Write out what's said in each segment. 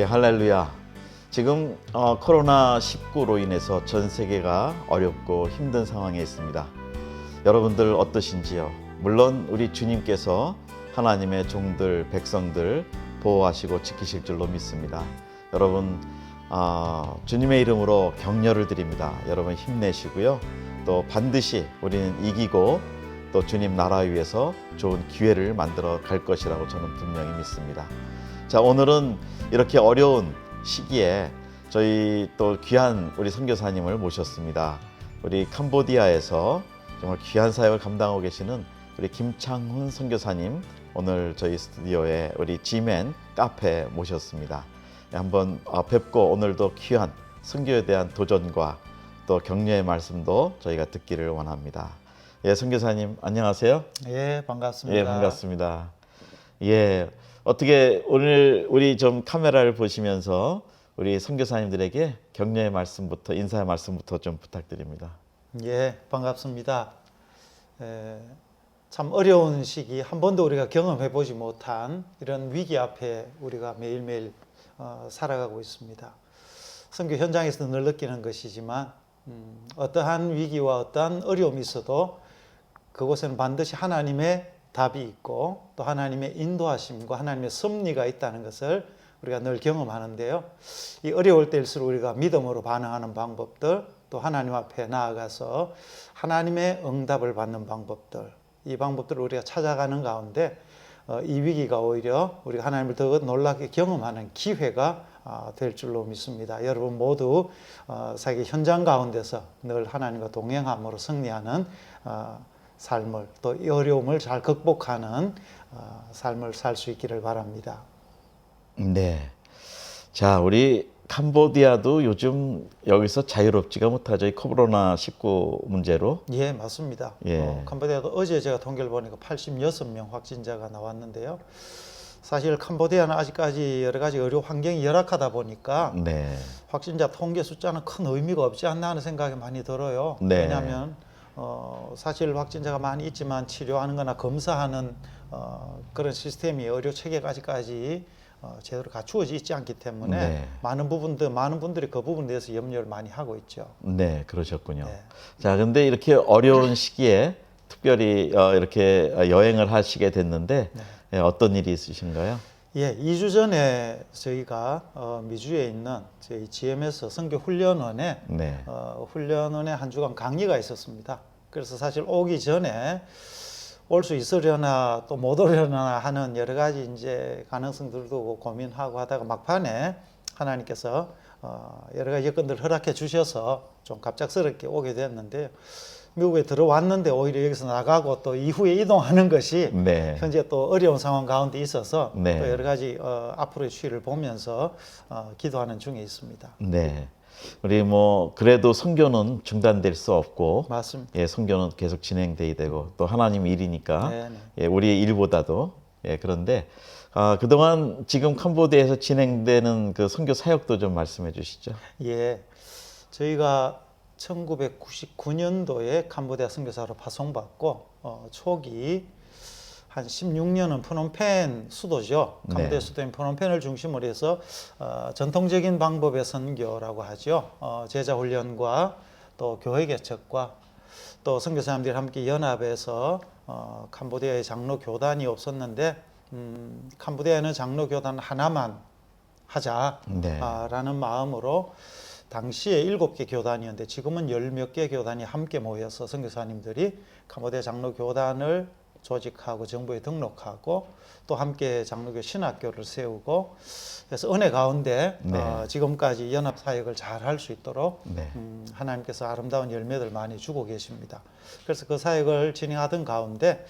예, 할렐루야. 지금 코로나19로 인해서 전 세계가 어렵고 힘든 상황에 있습니다. 여러분들 어떠신지요? 물론 우리 주님께서 하나님의 종들, 백성들 보호하시고 지키실 줄로 믿습니다. 여러분 주님의 이름으로 격려를 드립니다. 여러분 힘내시고요. 또 반드시 우리는 이기고 또 주님 나라 위해서 좋은 기회를 만들어 갈 것이라고 저는 분명히 믿습니다. 자, 오늘은 이렇게 어려운 시기에 저희 또 귀한 우리 선교사님을 모셨습니다. 우리 캄보디아에서 정말 귀한 사역을 감당하고 계시는 우리 김창훈 선교사님, 오늘 저희 스튜디오에 우리 지맨 카페에 모셨습니다. 한번 뵙고 오늘도 귀한 선교에 대한 도전과 또 격려의 말씀도 저희가 듣기를 원합니다. 예, 선교사님 안녕하세요. 예, 반갑습니다. 예, 반갑습니다. 예, 어떻게 오늘 우리 좀 카메라를 보시면서 우리 선교사님들에게 격려의 말씀부터, 인사의 말씀부터 좀 부탁드립니다. 예, 반갑습니다. 참 어려운 시기, 한 번도 우리가 경험해 보지 못한 이런 위기 앞에 우리가 매일매일 살아가고 있습니다. 선교 현장에서 늘 느끼는 것이지만 어떠한 위기와 어떠한 어려움이 있어도 그곳에는 반드시 하나님의 답이 있고 또 하나님의 인도하심과 하나님의 섭리가 있다는 것을 우리가 늘 경험하는데요. 이 어려울 때일수록 우리가 믿음으로 반응하는 방법들, 또 하나님 앞에 나아가서 하나님의 응답을 받는 방법들, 이 방법들을 우리가 찾아가는 가운데 이 위기가 오히려 우리가 하나님을 더 놀랍게 경험하는 기회가 될 줄로 믿습니다. 여러분 모두 자기 현장 가운데서 늘 하나님과 동행함으로 승리하는 삶을, 또 이 어려움을 잘 극복하는 삶을 살 수 있기를 바랍니다. 네. 자, 우리 캄보디아도 요즘 여기서 자유롭지가 못하죠. 이 코로나19 문제로. 예, 맞습니다. 예. 캄보디아도 어제 제가 통계를 보니까 86명 확진자가 나왔는데요. 사실 캄보디아는 아직까지 여러 가지 의료 환경이 열악하다 보니까 네. 확진자 통계 숫자는 큰 의미가 없지 않나 하는 생각이 많이 들어요. 네. 왜냐하면 사실 확진자가 많이 있지만 치료하는 거나 검사하는 그런 시스템이 의료 체계가 아직까지 제대로 갖추어져 있지 않기 때문에 네. 많은 분들이 그 부분에 대해서 염려를 많이 하고 있죠. 네, 그러셨군요. 네. 자, 근데 이렇게 어려운 시기에 특별히 이렇게 여행을 하시게 됐는데 예, 어떤 일이 있으신가요? 예, 2주 전에 저희가 미주에 있는 저희 GMS 선교 훈련원에 네. 훈련원에 한 주간 강의가 있었습니다. 그래서 사실 오기 전에 올 수 있으려나 또 못 오려나 하는 여러 가지 이제 가능성들도 고민하고 하다가 막판에 하나님께서 여러 가지 여건들을 허락해 주셔서 좀 갑작스럽게 오게 됐는데요. 미국에 들어왔는데 오히려 여기서 나가고 또 이후에 이동하는 것이 네. 현재 또 어려운 상황 가운데 있어서 네. 또 여러 가지 앞으로의 추이를 보면서 기도하는 중에 있습니다. 네. 우리 그래도 선교는 중단될 수 없고, 맞습니다. 예, 선교는 계속 진행돼야 되고 또 하나님 일이니까, 네네. 예, 우리의 일보다도, 예, 그런데 그동안 지금 캄보디아에서 진행되는 그 선교 사역도 좀 말씀해 주시죠. 예, 저희가 1999년도에 캄보디아 선교사로 파송받고 초기 한 16년은 프놈펜 수도죠. 캄보디아 네. 수도인 프놈펜을 중심으로 해서 전통적인 방법의 선교라고 하죠. 제자 훈련과 또 교회 개척과 또 선교사님들이 함께 연합해서 캄보디아의 장로 교단이 없었는데 캄보디아에는 장로 교단 하나만 하자라는 마음으로 당시에 7개 교단이었는데 지금은 10몇 개 교단이 함께 모여서 선교사님들이 캄보디아 장로 교단을 조직하고 정부에 등록하고 또 함께 장로교 신학교를 세우고 그래서 은혜 가운데 네. 지금까지 연합 사역을 잘 할 수 있도록 네. 하나님께서 아름다운 열매들 많이 주고 계십니다. 그래서 그 사역을 진행하던 가운데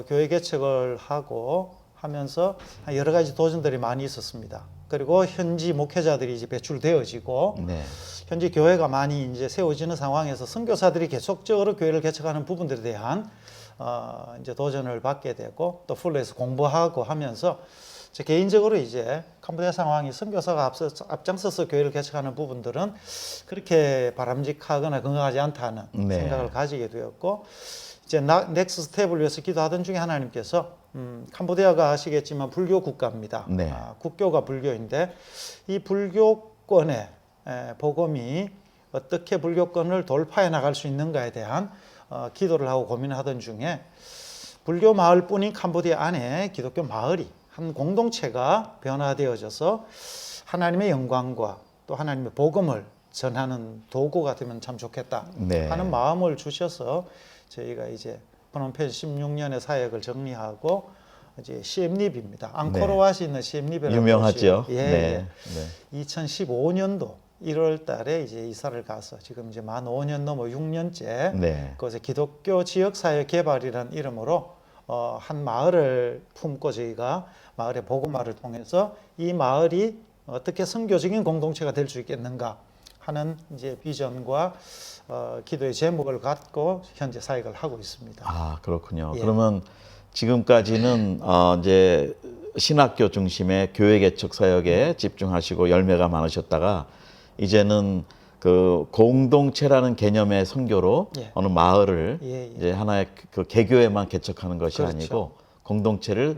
교회 개척을 하고 하면서 여러 가지 도전들이 많이 있었습니다. 그리고 현지 목회자들이 이제 배출되어지고 네. 현지 교회가 많이 이제 세워지는 상황에서 선교사들이 계속적으로 교회를 개척하는 부분들에 대한 이제 도전을 받게 되고 또 풀로에서 공부하고 하면서 제 개인적으로 이제 캄보디아 상황이 선교사가 앞장서서 교회를 개척하는 부분들은 그렇게 바람직하거나 건강하지 않다는 네. 생각을 가지게 되었고 이제 넥스트 스텝을 위해서 기도하던 중에 하나님께서 캄보디아가 아시겠지만 불교 국가입니다. 네. 국교가 불교인데 이 불교권의 복음이 어떻게 불교권을 돌파해 나갈 수 있는가에 대한 기도를 하고 고민하던 중에 불교 마을뿐인 캄보디아 안에 기독교 마을이 한 공동체가 변화되어져서 하나님의 영광과 또 하나님의 복음을 전하는 도구가 되면 참 좋겠다 네. 하는 마음을 주셔서 저희가 이제 프놈펜 16년의 사역을 정리하고 이제 시엠립입니다. 앙코르왓이 있는 시엠립이라고 유명하죠. 예, 네. 예. 2015년도 1월 달에 이제 이사를 가서 지금 이제 만 5년 넘어 6년째 네. 그것에 기독교 지역사회 개발이라는 이름으로 한 마을을 품고 저희가 마을의 복음화를 통해서 이 마을이 어떻게 선교적인 공동체가 될 수 있겠는가 하는 이제 비전과 기도의 제목을 갖고 현재 사역을 하고 있습니다. 아, 그렇군요. 예. 그러면 지금까지는 이제 신학교 중심의 교회 개척 사역에 집중하시고 열매가 많으셨다가 이제는 그 공동체라는 개념의 선교로 예. 어느 마을을 예, 예. 이제 하나의 그 개교회만 개척하는 것이 그렇죠. 아니고 공동체를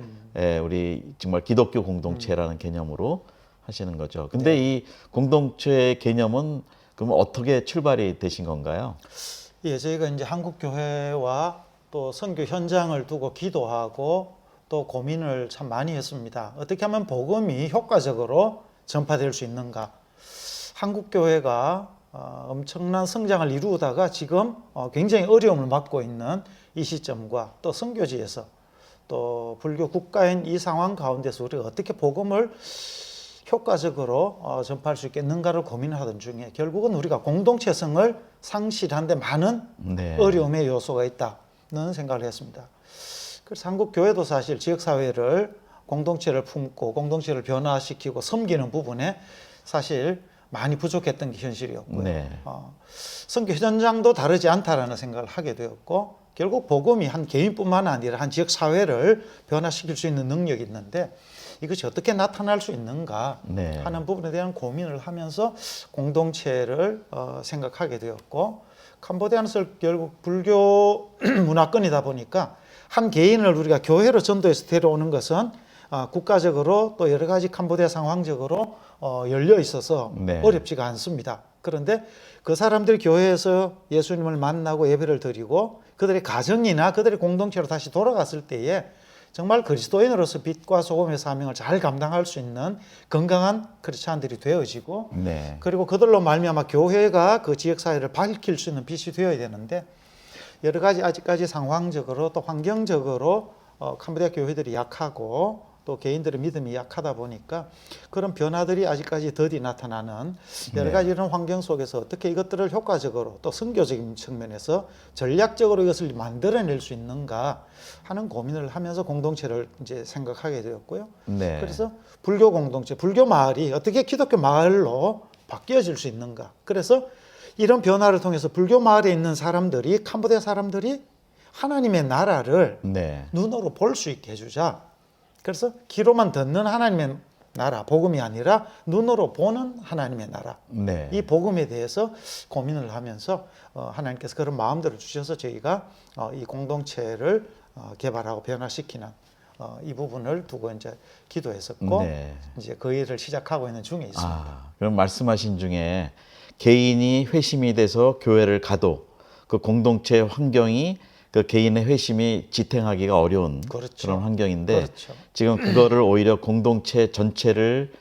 우리 정말 기독교 공동체라는 개념으로 하시는 거죠. 근데 이 공동체의 개념은 그럼 어떻게 출발이 되신 건가요? 예, 저희가 이제 한국 교회와 또 선교 현장을 두고 기도하고 또 고민을 참 많이 했습니다. 어떻게 하면 복음이 효과적으로 전파될 수 있는가? 한국 교회가 엄청난 성장을 이루다가 지금 굉장히 어려움을 맞고 있는 이 시점과 또 선교지에서 또 불교 국가인 이 상황 가운데서 우리가 어떻게 복음을 효과적으로 전파할 수 있겠는가를 고민하던 중에 결국은 우리가 공동체성을 상실한 데 많은 네. 어려움의 요소가 있다는 생각을 했습니다. 그래서 한국 교회도 사실 지역사회를 공동체를 품고 공동체를 변화시키고 섬기는 부분에 사실 많이 부족했던 게 현실이었고요. 네. 선교 현장도 다르지 않다라는 생각을 하게 되었고 결국 복음이 한 개인뿐만 아니라 한 지역사회를 변화시킬 수 있는 능력이 있는데 이것이 어떻게 나타날 수 있는가 네. 하는 부분에 대한 고민을 하면서 공동체를 생각하게 되었고 캄보디아는 결국 불교 문화권이다 보니까 한 개인을 우리가 교회로 전도해서 데려오는 것은 국가적으로 또 여러 가지 캄보디아 상황적으로 열려 있어서 네. 어렵지가 않습니다. 그런데 그 사람들이 교회에서 예수님을 만나고 예배를 드리고 그들의 가정이나 그들의 공동체로 다시 돌아갔을 때에 정말 그리스도인으로서 빛과 소금의 사명을 잘 감당할 수 있는 건강한 크리스찬들이 되어지고 네. 그리고 그들로 말미암아 교회가 그 지역사회를 밝힐 수 있는 빛이 되어야 되는데 여러 가지 아직까지 상황적으로 또 환경적으로 캄보디아 교회들이 약하고 또 개인들의 믿음이 약하다 보니까 그런 변화들이 아직까지 더디 나타나는 여러 가지 이런 환경 속에서 어떻게 이것들을 효과적으로 또 선교적인 측면에서 전략적으로 이것을 만들어낼 수 있는가 하는 고민을 하면서 공동체를 이제 생각하게 되었고요. 네. 그래서 불교 공동체, 불교 마을이 어떻게 기독교 마을로 바뀌어질 수 있는가. 그래서 이런 변화를 통해서 불교 마을에 있는 사람들이 캄보디아 사람들이 하나님의 나라를 네. 눈으로 볼 수 있게 해주자. 그래서 귀로만 듣는 하나님의 나라, 복음이 아니라 눈으로 보는 하나님의 나라. 네. 이 복음에 대해서 고민을 하면서 하나님께서 그런 마음들을 주셔서 저희가 이 공동체를 개발하고 변화시키는 이 부분을 두고 이제 기도했었고 네. 이제 그 일을 시작하고 있는 중에 있습니다. 그럼 말씀하신 중에 개인이 회심이 돼서 교회를 가도 그 공동체 환경이 그 개인의 회심이 지탱하기가 어려운 그렇죠. 그런 환경인데 그렇죠. 지금 그거를 오히려 공동체 전체를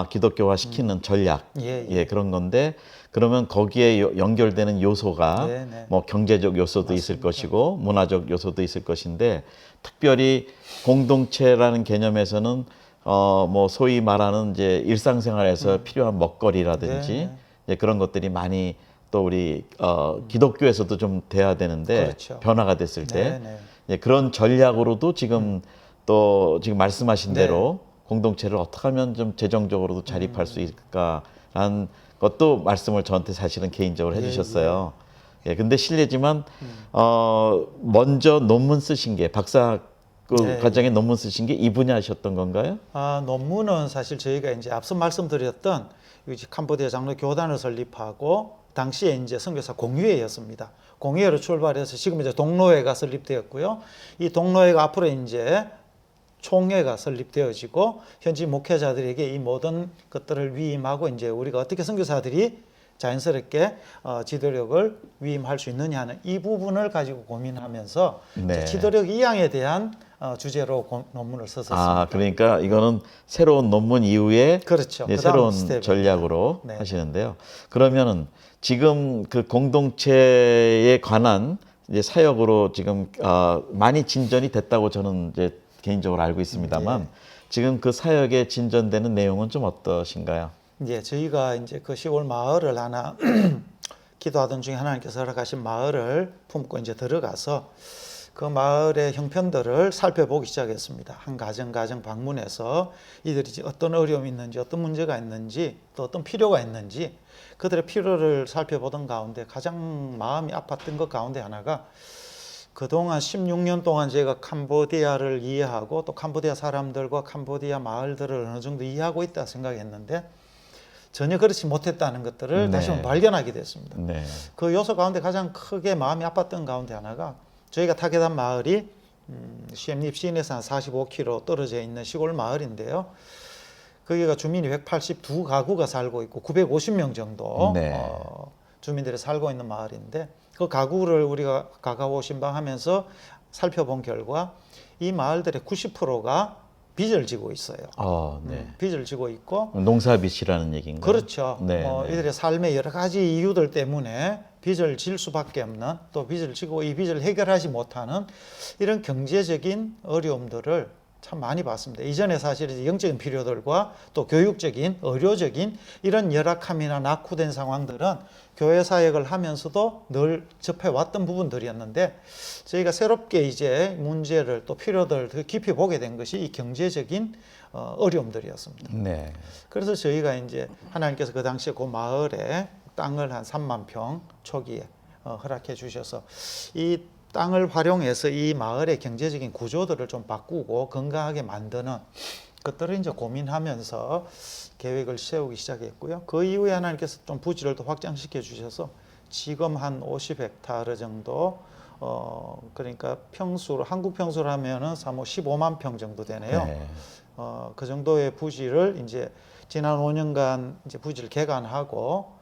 기독교화 시키는 전략 예. 그런 건데 그러면 거기에 연결되는 요소가 네. 뭐 경제적 요소도 있을 것이고 문화적 요소도 있을 것인데 특별히 공동체라는 개념에서는 뭐 소위 말하는 이제 일상생활에서 필요한 먹거리라든지 이제 그런 것들이 많이 또 우리 기독교에서도 좀 돼야 되는데 그렇죠. 변화가 됐을 때 네. 예, 그런 전략으로도 지금 또 지금 말씀하신 네. 대로 공동체를 어떻게 하면 좀 재정적으로도 자립할 수 있을까라는 것도 말씀을 저한테 사실은 개인적으로 해주셨어요. 예, 근데 실례지만 먼저 논문 쓰신 게 박사 과정에 논문 쓰신 게 이 분야셨던 건가요? 논문은 사실 저희가 이제 앞서 말씀드렸던 캄보디아 장로 교단을 설립하고 당시에 이제 선교사 공회였습니다. 공회로 출발해서 지금 이제 동로회가 설립되었고요. 이 동로회가 앞으로 이제 총회가 설립되어지고 현지 목회자들에게 이 모든 것들을 위임하고 이제 우리가 어떻게 선교사들이 자연스럽게 지도력을 위임할 수 있느냐 하는 이 부분을 가지고 고민하면서 네. 이제 지도력 이양에 대한 주제로 논문을 썼었습니다. 아, 그러니까 이거는 새로운 논문 이후에 그렇죠. 이제 그다음 새로운 스텝입니다. 전략으로 네. 하시는데요. 그러면은 지금 그 공동체에 관한 이제 사역으로 지금 많이 진전이 됐다고 저는 이제 개인적으로 알고 있습니다만 네. 지금 그 사역에 진전되는 내용은 좀 어떠신가요? 예, 저희가 이제 그 시골 마을을 하나 기도하던 중에 하나님께서 허락하신 마을을 품고 이제 들어가서 그 마을의 형편들을 살펴보기 시작했습니다. 한 가정 방문해서 이들이 어떤 어려움이 있는지, 어떤 문제가 있는지, 또 어떤 필요가 있는지 그들의 필요를 살펴보던 가운데 가장 마음이 아팠던 것 가운데 하나가 그동안 16년 동안 제가 캄보디아를 이해하고 또 캄보디아 사람들과 캄보디아 마을들을 어느 정도 이해하고 있다 생각했는데 전혀 그렇지 못했다는 것들을 네. 다시 한번 발견하게 됐습니다. 네. 그 요소 가운데 가장 크게 마음이 아팠던 가운데 하나가 저희가 타겟한 마을이 시엠립 시내에서 한 45km 떨어져 있는 시골 마을인데요. 거기가 주민이 182가구가 살고 있고 950명 정도 네. 주민들이 살고 있는 마을인데 그 가구를 우리가 가가오 신방하면서 살펴본 결과 이 마을들의 90%가 빚을 지고 있어요. 네. 빚을 지고 있고 농사빚이라는 얘기인가요? 그렇죠. 네, 네. 이들의 삶의 여러 가지 이유들 때문에 빚을 질 수밖에 없는 또 빚을 지고 이 빚을 해결하지 못하는 이런 경제적인 어려움들을 참 많이 봤습니다. 이전에 사실 영적인 필요들과 또 교육적인, 의료적인 이런 열악함이나 낙후된 상황들은 교회 사역을 하면서도 늘 접해왔던 부분들이었는데 저희가 새롭게 이제 문제를 또 필요들을 더 깊이 보게 된 것이 이 경제적인 어려움들이었습니다. 네. 그래서 저희가 이제 하나님께서 그 당시에 그 마을에 땅을 한 3만 평 초기에 허락해 주셔서 이 땅을 활용해서 이 마을의 경제적인 구조들을 좀 바꾸고 건강하게 만드는 것들을 이제 고민하면서 계획을 세우기 시작했고요. 그 이후에 하나님께서 좀 부지를 또 확장시켜 주셔서 지금 한 50헥타르 정도 그러니까 평수로 한국 평수로 하면은 15만 평 정도 되네요. 네. 그 정도의 부지를 이제 지난 5년간 이제 부지를 개간하고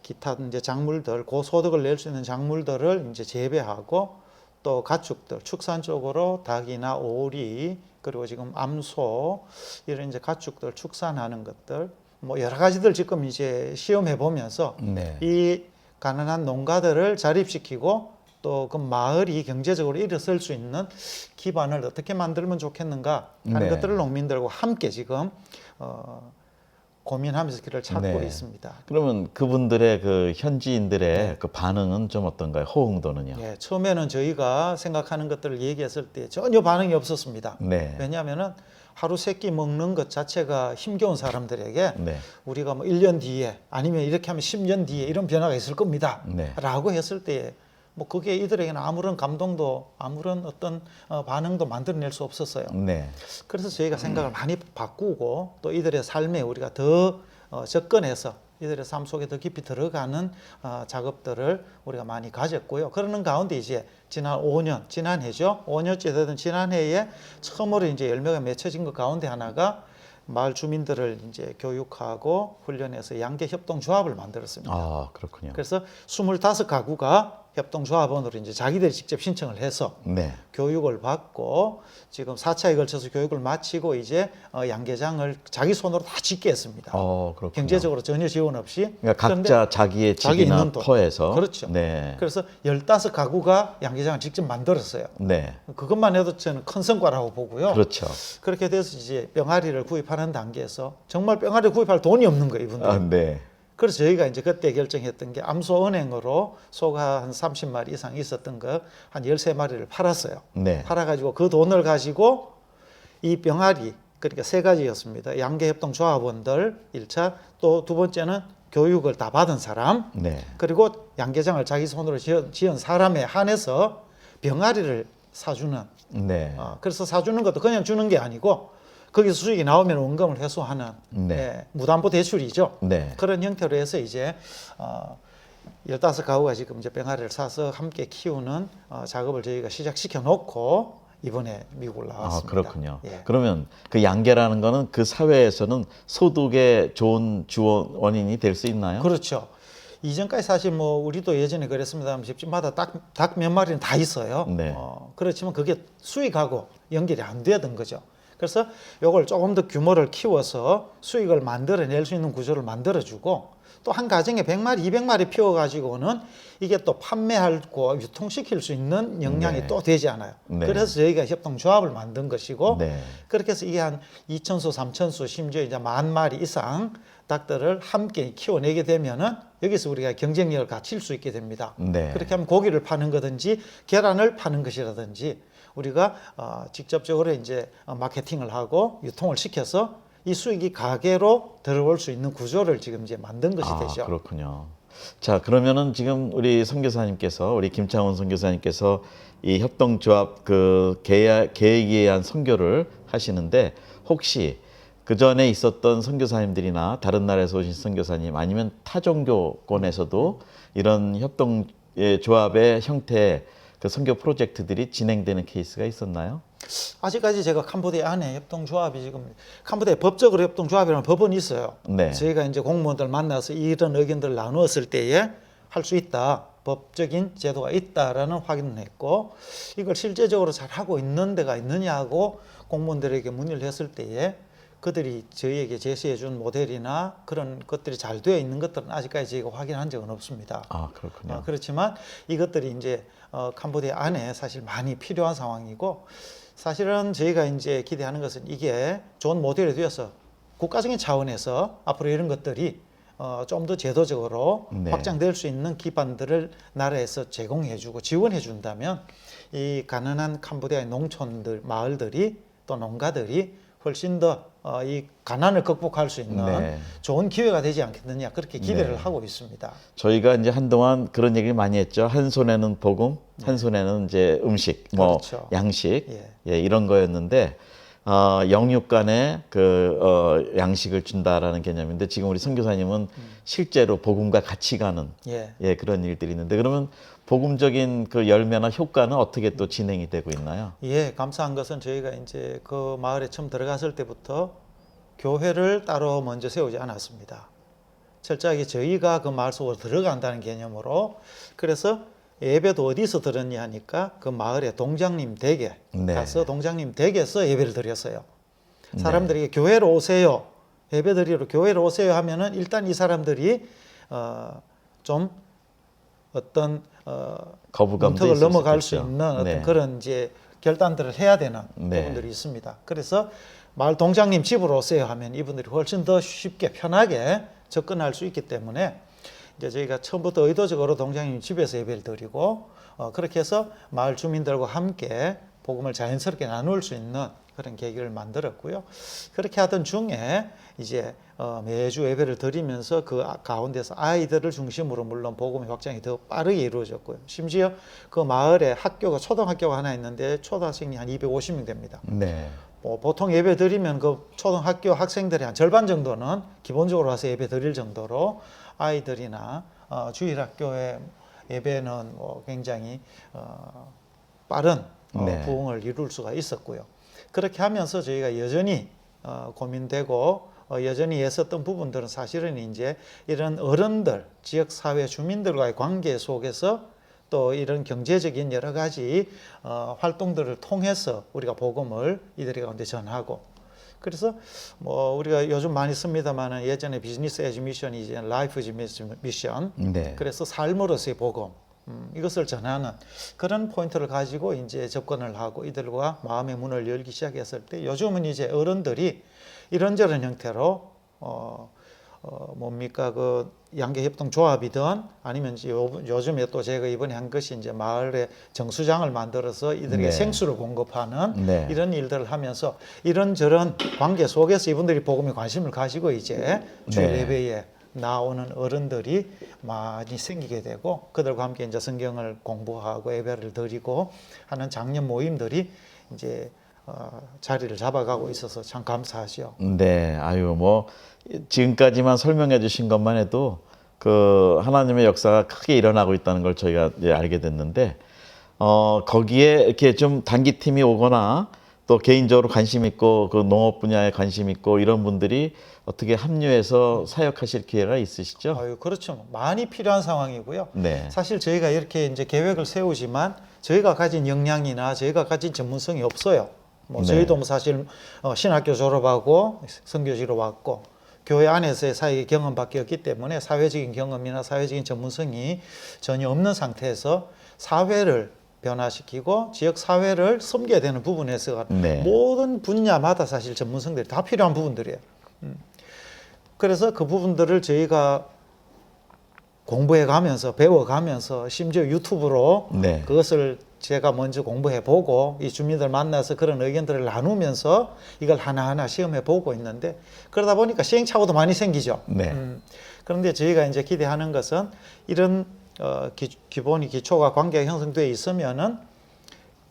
기타 이제 작물들 고소득을 낼 수 있는 작물들을 이제 재배하고 또 가축들 축산 쪽으로 닭이나 오리 그리고 지금 암소 이런 이제 가축들 축산하는 것들 뭐 여러 가지들 지금 이제 시험해 보면서 네. 이 가난한 농가들을 자립시키고 또 그 마을이 경제적으로 일어설 수 있는 기반을 어떻게 만들면 좋겠는가 하는 네. 것들을 농민들과 함께 지금 고민하면서 길을 찾고 네. 있습니다. 그러면 그분들의 그 현지인들의 그 반응은 좀 어떤가요? 호응도는요? 예, 처음에는 저희가 생각하는 것들을 얘기했을 때 전혀 반응이 없었습니다. 네. 왜냐하면은 하루 세 끼 먹는 것 자체가 힘겨운 사람들에게 네. 우리가 뭐 1년 뒤에 아니면 이렇게 하면 10년 뒤에 이런 변화가 있을 겁니다. 네. 라고 했을 때 뭐 그게 이들에게는 아무런 감동도 아무런 어떤 반응도 만들어낼 수 없었어요. 네. 그래서 저희가 생각을 많이 바꾸고 또 이들의 삶에 우리가 더 접근해서 이들의 삶 속에 더 깊이 들어가는 작업들을 우리가 많이 가졌고요. 그러는 가운데 이제 지난 5년, 지난해죠. 5년째 되던 지난해에 처음으로 이제 열매가 맺혀진 것 가운데 하나가 마을 주민들을 이제 교육하고 훈련해서 양계 협동 조합을 만들었습니다. 아, 그렇군요. 그래서 25가구가 협동조합원으로 이제 자기들이 직접 신청을 해서 네. 교육을 받고 지금 4차에 걸쳐서 교육을 마치고 이제 양계장을 자기 손으로 다 짓게 했습니다. 그렇군요. 경제적으로 전혀 지원 없이. 그러니까 각자 자기의 자기 집이나 있는 돈. 터에서 그렇죠. 네. 그래서 15가구가 양계장을 직접 만들었어요. 네. 그것만 해도 저는 큰 성과라고 보고요. 그렇죠. 그렇게 돼서 이제 병아리를 구입하는 단계에서 정말 병아리를 구입할 돈이 없는 거예요, 이분들. 네. 그래서 저희가 이제 그때 결정했던 게 암소은행으로 소가 한 30마리 이상 있었던 거 한 13마리를 팔았어요. 네. 팔아가지고 그 돈을 가지고 이 병아리, 그러니까 세 가지였습니다. 양계협동조합원들 1차, 또 두 번째는 교육을 다 받은 사람, 네. 그리고 양계장을 자기 손으로 지은 사람에 한해서 병아리를 사주는. 네. 그래서 사주는 것도 그냥 주는 게 아니고 거기서 수익이 나오면 원금을 회수하는 네. 무담보 대출이죠. 네. 그런 형태로 해서 이제 15가구가 지금 이제 병아리를 사서 함께 키우는 작업을 저희가 시작시켜 놓고 이번에 미국을 나왔습니다. 아, 그렇군요. 예. 그러면 그 양계라는 거는 그 사회에서는 소득의 좋은 주원 원인이 될 수 있나요? 그렇죠. 이전까지 사실 뭐 우리도 예전에 그랬습니다만 집집마다 닭 몇 마리는 다 있어요. 네. 그렇지만 그게 수익하고 연결이 안 되던 거죠. 그래서 이걸 조금 더 규모를 키워서 수익을 만들어낼 수 있는 구조를 만들어주고 또 한 가정에 100마리, 200마리 피워가지고는 이게 또 판매하고 유통시킬 수 있는 역량이 네. 또 되지 않아요. 네. 그래서 저희가 협동조합을 만든 것이고 네. 그렇게 해서 이게 한 2,000수, 3,000수, 심지어 이제 10,000마리 이상 닭들을 함께 키워내게 되면은 여기서 우리가 경쟁력을 갖출 수 있게 됩니다. 네. 그렇게 하면 고기를 파는 거든지 계란을 파는 것이라든지 우리가 직접적으로 이제 마케팅을 하고 유통을 시켜서 이 수익이 가게로 들어올 수 있는 구조를 지금 이제 만든 것이 되죠. 그렇군요. 자, 그러면은 지금 우리 선교사님께서 우리 김창원 선교사님께서 이 협동조합 그 계획에 의한 선교를 하시는데 혹시 그 전에 있었던 선교사님들이나 다른 나라에서 오신 선교사님 아니면 타 종교권에서도 이런 협동조합의 형태의 그 선교 프로젝트들이 진행되는 케이스가 있었나요? 아직까지 제가 캄보디아 안에 협동조합이 지금 캄보디아 법적으로 협동조합이라는 법원이 있어요. 네. 저희가 이제 공무원들 만나서 이런 의견들을 나누었을 때에 할 수 있다. 법적인 제도가 있다라는 확인을 했고 이걸 실제적으로 잘 하고 있는 데가 있느냐고 공무원들에게 문의를 했을 때에 그들이 저희에게 제시해 준 모델이나 그런 것들이 잘 되어 있는 것들은 아직까지 저희가 확인한 적은 없습니다. 아, 그렇군요. 그렇지만 이것들이 이제 캄보디아 안에 사실 많이 필요한 상황이고 사실은 저희가 이제 기대하는 것은 이게 좋은 모델이 되어서 국가적인 차원에서 앞으로 이런 것들이 좀 더 제도적으로 네. 확장될 수 있는 기반들을 나라에서 제공해주고 지원해준다면 이 가난한 캄보디아의 농촌들, 마을들이 또 농가들이 훨씬 더 이 가난을 극복할 수 있는 네. 좋은 기회가 되지 않겠느냐 그렇게 기대를 네. 하고 있습니다. 저희가 이제 한동안 그런 얘기를 많이 했죠. 한 손에는 복음, 한 손에는 이제 음식, 뭐 그렇죠. 양식, 예. 예, 이런 거였는데 영육 간에 그 양식을 준다라는 개념인데 지금 우리 선교사님은 실제로 복음과 같이 가는 예. 예, 그런 일들이 있는데 그러면 복음적인 그 열매나 효과는 어떻게 또 진행이 되고 있나요? 예, 감사한 것은 저희가 이제 그 마을에 처음 들어갔을 때부터 교회를 따로 먼저 세우지 않았습니다. 철저하게 저희가 그 마을 속으로 들어간다는 개념으로 그래서 예배도 어디서 들었냐 하니까 그 마을의 동장님 댁에 네. 가서 동장님 댁에서 예배를 드렸어요. 사람들에게 교회로 오세요. 예배 드리러 교회로 오세요 하면은 일단 이 사람들이 좀 어떤 거부감도 문턱을 있을 넘어갈 수 수 있겠죠. 있는 어떤 네. 그런 이제 결단들을 해야 되는 네. 부분들이 있습니다. 그래서 마을 동장님 집으로 오세요 하면 이분들이 훨씬 더 쉽게 편하게 접근할 수 있기 때문에 이제 저희가 처음부터 의도적으로 동장님 집에서 예배를 드리고 그렇게 해서 마을 주민들과 함께 복음을 자연스럽게 나눌 수 있는 그런 계기를 만들었고요. 그렇게 하던 중에 이제 매주 예배를 드리면서 그 가운데서 아이들을 중심으로 물론 복음의 확장이 더 빠르게 이루어졌고요. 심지어 그 마을에 학교가 초등학교가 하나 있는데 초등학생이 한 250명 됩니다. 네. 보통 예배 드리면 그 초등학교 학생들의 한 절반 정도는 기본적으로 와서 예배 드릴 정도로 아이들이나 주일학교의 예배는 굉장히 빠른 네. 부흥을 이룰 수가 있었고요. 그렇게 하면서 저희가 여전히 고민되고 여전히 애썼던 부분들은 사실은 이제 이런 어른들, 지역 사회 주민들과의 관계 속에서 또 이런 경제적인 여러 가지 활동들을 통해서 우리가 복음을 이들의 가운데 전하고 그래서 뭐 우리가 요즘 많이 씁니다만은 예전에 비즈니스 에즈 미션이 이제 라이프 에즈 미션 네. 그래서 삶으로서의 복음 이것을 전하는 그런 포인트를 가지고 이제 접근을 하고 이들과 마음의 문을 열기 시작했을 때 요즘은 이제 어른들이 이런저런 형태로 뭡니까 그 양계협동조합이든 아니면 이제 요즘에 또 제가 이번에 한 것이 이제 마을에 정수장을 만들어서 이들에게 네. 생수를 공급하는 네. 이런 일들을 하면서 이런저런 관계 속에서 이분들이 복음에 관심을 가지고 이제 주일 네. 예배에 나오는 어른들이 많이 생기게 되고 그들과 함께 이제 성경을 공부하고 예배를 드리고 하는 장년 모임들이 이제 자리를 잡아가고 있어서 참 감사하죠. 네, 아유 뭐 지금까지만 설명해 주신 것만 해도 그 하나님의 역사가 크게 일어나고 있다는 걸 저희가 이제 알게 됐는데 거기에 이렇게 좀 단기팀이 오거나 또 개인적으로 관심 있고 그 농업 분야에 관심 있고 이런 분들이 어떻게 합류해서 사역하실 기회가 있으시죠? 아유, 그렇죠. 많이 필요한 상황이고요. 네. 사실 저희가 이렇게 이제 계획을 세우지만 저희가 가진 역량이나 저희가 가진 전문성이 없어요. 뭐 네. 저희도 뭐 사실 신학교 졸업하고 선교지로 왔고 교회 안에서의 사회 경험밖에 없기 때문에 사회적인 경험이나 사회적인 전문성이 전혀 없는 상태에서 사회를 변화시키고 지역 사회를 섬겨야 되는 부분에서 네. 모든 분야마다 사실 전문성들이 다 필요한 부분들이에요. 그래서 그 부분들을 저희가 공부해 가면서 배워 가면서 심지어 유튜브로 네. 그것을 제가 먼저 공부해 보고 이 주민들 만나서 그런 의견들을 나누면서 이걸 하나하나 시험해 보고 있는데 그러다 보니까 시행착오도 많이 생기죠. 네. 그런데 저희가 이제 기대하는 것은 이런 기본이 기초가 관계가 형성되어 있으면은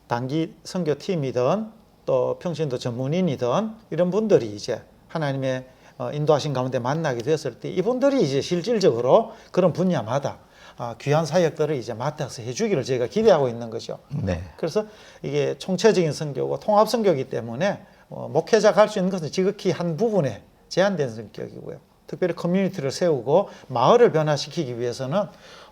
단기 선교팀이든 또 평신도 전문인이든 이런 분들이 이제 하나님의 인도하신 가운데 만나게 되었을 때 이분들이 이제 실질적으로 그런 분야마다 귀한 사역들을 이제 맡아서 해주기를 저희가 기대하고 있는 거죠. 네. 그래서 이게 총체적인 선교고 통합 선교이기 때문에 목회자가 할 수 있는 것은 지극히 한 부분에 제한된 성격이고요. 특별히 커뮤니티를 세우고 마을을 변화시키기 위해서는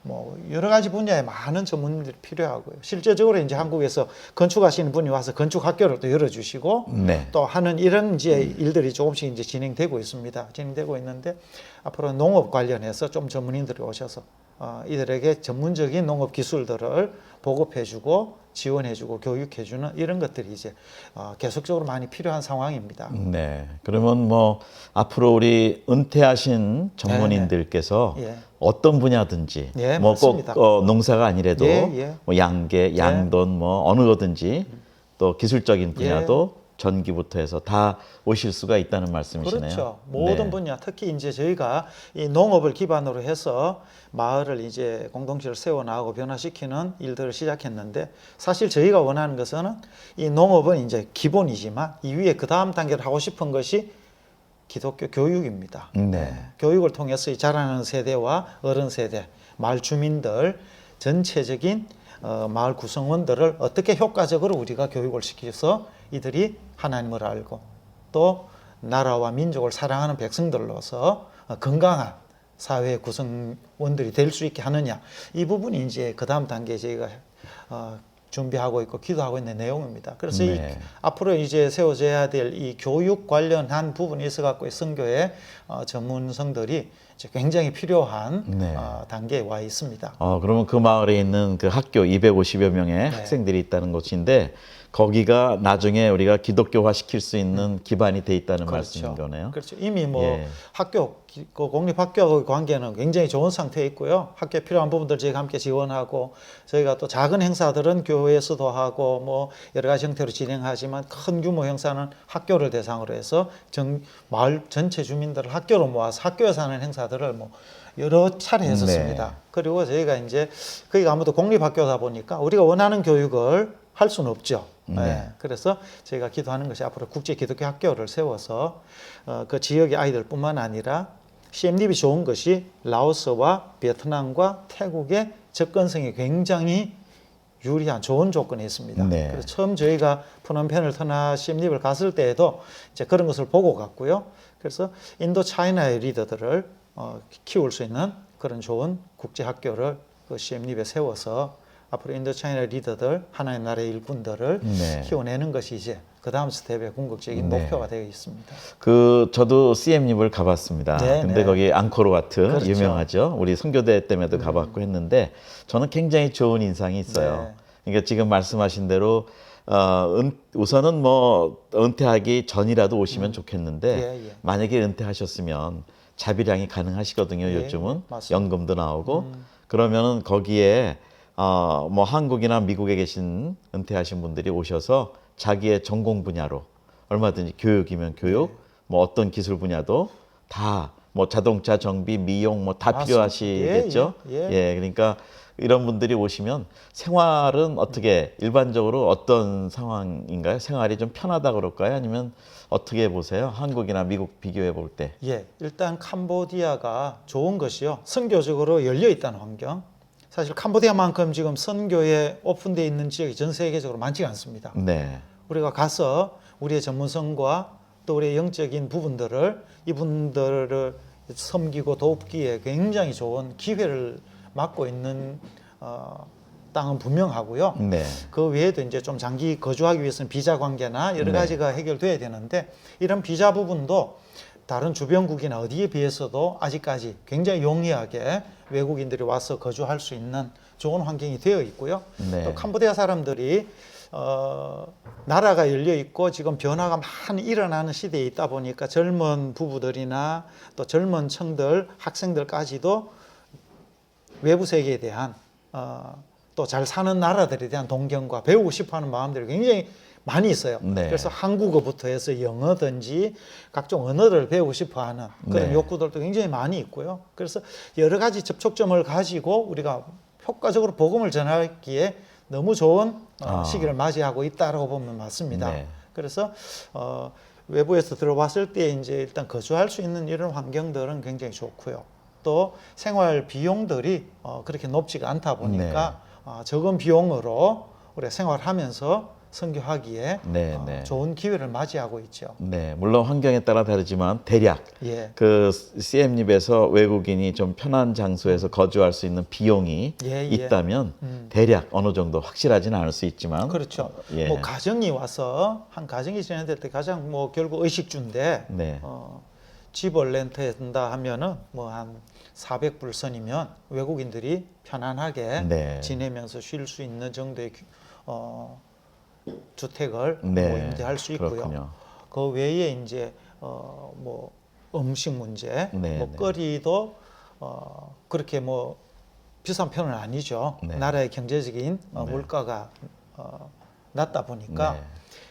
뭐 여러 가지 분야에 많은 전문인들이 필요하고요. 실제적으로 이제 한국에서 건축하시는 분이 와서 건축 학교를 또 열어주시고 네. 또 하는 이런 이제 일들이 조금씩 이제 진행되고 있습니다. 진행되고 있는데 앞으로 농업 관련해서 좀 전문인들이 오셔서 이들에게 전문적인 농업 기술들을 보급해주고 지원해주고 교육해주는 이런 것들이 이제 계속적으로 많이 필요한 상황입니다. 네. 그러면 뭐 앞으로 우리 은퇴하신 전문인들께서 예. 어떤 분야든지 예, 뭐 맞습니다. 꼭 농사가 아니라도 예, 예. 뭐 양계, 양돈 뭐 어느 거든지 또 기술적인 분야도 전기부터 해서 다 오실 수가 있다는 말씀이시네요. 그렇죠. 모든 네. 분야, 특히 이제 저희가 이 농업을 기반으로 해서 마을을 이제 공동체를 세워나가고 변화시키는 일들을 시작했는데 사실 저희가 원하는 것은 이 농업은 이제 기본이지만 이 위에 그 다음 단계를 하고 싶은 것이 기독교 교육입니다. 네. 교육을 통해서 이 자라나는 세대와 어른 세대, 마을 주민들 전체적인 마을 구성원들을 어떻게 효과적으로 우리가 교육을 시켜서 이들이 하나님을 알고 또 나라와 민족을 사랑하는 백성들로서 건강한 사회 구성원들이 될 수 있게 하느냐 이 부분이 이제 그 다음 단계에 저희가 준비하고 있고 기도하고 있는 내용입니다. 그래서 네. 이 앞으로 이제 세워져야 될 이 교육 관련한 부분이 있어 갖고 선교의 전문성들이 이제 굉장히 필요한 네. 단계에 와 있습니다. 그러면 그 마을에 있는 그 학교 250여 명의 학생들이 있다는 곳인데 거기가 나중에 우리가 기독교화 시킬 수 있는 기반이 돼 있다는 말씀인 거네요. 그렇죠. 이미 뭐 예. 학교, 그 공립학교의 관계는 굉장히 좋은 상태에 있고요. 학교에 필요한 부분들 저희가 함께 지원하고 저희가 또 작은 행사들은 교회에서도 하고 뭐 여러 가지 형태로 진행하지만 큰 규모 행사는 학교를 대상으로 해서 마을 전체 주민들을 학교로 모아서 학교에서 하는 행사들을 뭐 여러 차례 했었습니다. 네. 그리고 저희가 이제 거기가 아무도 공립학교다 보니까 우리가 원하는 교육을 할 수는 없죠. 네. 그래서 저희가 기도하는 것이 앞으로 국제 기독교 학교를 세워서 그 지역의 아이들뿐만 아니라 CMDB 좋은 것이 라오스와 베트남과 태국의 접근성이 굉장히 유리한 좋은 조건이 있습니다. 네. 그래서 처음 저희가 푸놈펜을 터나 CMDB를 갔을 때에도 이제 그런 것을 보고 갔고요. 그래서 인도 차이나의 리더들을 키울 수 있는 그런 좋은 국제 학교를 그 CMDB에 세워서 앞으로 인도차이나 리더들, 하나의 나라의 일꾼들을 키워내는 것이 이제 그 다음 스텝의 궁극적인 목표가 되어 있습니다. 저도 CM립을 가봤습니다. 근데 거기 앙코르와트 그렇죠. 유명하죠. 우리 선교대 때문에도 가봤고 했는데 저는 굉장히 좋은 인상이 있어요. 그러니까 지금 말씀하신 대로 우선은 뭐 은퇴하기 전이라도 오시면 좋겠는데 만약에 은퇴하셨으면 자비량이 가능하시거든요. 요즘은 연금도 나오고 그러면은 거기에 뭐 한국이나 미국에 계신 은퇴하신 분들이 오셔서 자기의 전공 분야로 얼마든지 교육이면 교육, 뭐 어떤 기술 분야도 다 뭐 자동차 정비, 미용 뭐 다 필요하시겠죠. 그러니까 이런 분들이 오시면 생활은 어떻게 일반적으로 어떤 상황인가요? 생활이 좀 편하다 그럴까요? 아니면 어떻게 보세요? 한국이나 미국 비교해 볼 때. 일단 캄보디아가 좋은 것이요. 선교적으로 열려 있다는 환경. 사실 캄보디아만큼 지금 선교에 오픈되어 있는 지역이 전 세계적으로 많지가 않습니다. 네. 우리가 가서 우리의 전문성과 또 우리의 영적인 부분들을 이분들을 섬기고 돕기에 굉장히 좋은 기회를 맞고 있는 땅은 분명하고요. 네. 그 외에도 이제 좀 장기 거주하기 위해서는 비자 관계나 여러 네. 가지가 해결돼야 되는데 이런 비자 부분도 다른 주변국이나 어디에 비해서도 아직까지 굉장히 용이하게 외국인들이 와서 거주할 수 있는 좋은 환경이 되어 있고요. 네. 또 캄보디아 사람들이 나라가 열려 있고 지금 변화가 많이 일어나는 시대에 있다 보니까 젊은 부부들이나 또 젊은 층들, 학생들까지도 외부 세계에 대한 또 잘 사는 나라들에 대한 동경과 배우고 싶어하는 마음들이 굉장히 많이 있어요. 네. 그래서 한국어부터 해서 영어든지 각종 언어를 배우고 싶어하는 그런 네. 욕구들도 굉장히 많이 있고요. 그래서 여러 가지 접촉점을 가지고 우리가 효과적으로 복음을 전하기에 너무 좋은 시기를 맞이하고 있다라고 보면 맞습니다. 네. 그래서 외부에서 들어왔을 때 이제 일단 거주할 수 있는 이런 환경들은 굉장히 좋고요. 또 생활 비용들이 그렇게 높지가 않다 보니까 적은 비용으로 우리가 생활하면서 선교하기에 네, 네. 좋은 기회를 맞이하고 있죠. 네, 물론 환경에 따라 다르지만 대략 예. 그 CM립에서 외국인이 좀 편한 장소에서 거주할 수 있는 비용이 예, 예. 있다면 대략 어느 정도 확실하지는 않을 수 있지만 그렇죠. 예. 뭐 가정이 와서 한 가정이 지내야 때 가장 뭐 결국 의식주인데 네. 집을 렌트한다 하면은 뭐 한 400불 선이면 외국인들이 편안하게 네. 지내면서 쉴 수 있는 정도의 주택을 네. 뭐 임대할 수 있고요. 그렇군요. 그 외에 이제 뭐 음식 문제, 네, 먹거리도 그렇게 뭐 비싼 편은 아니죠. 네. 나라의 경제적인 물가가 낮다 보니까. 네.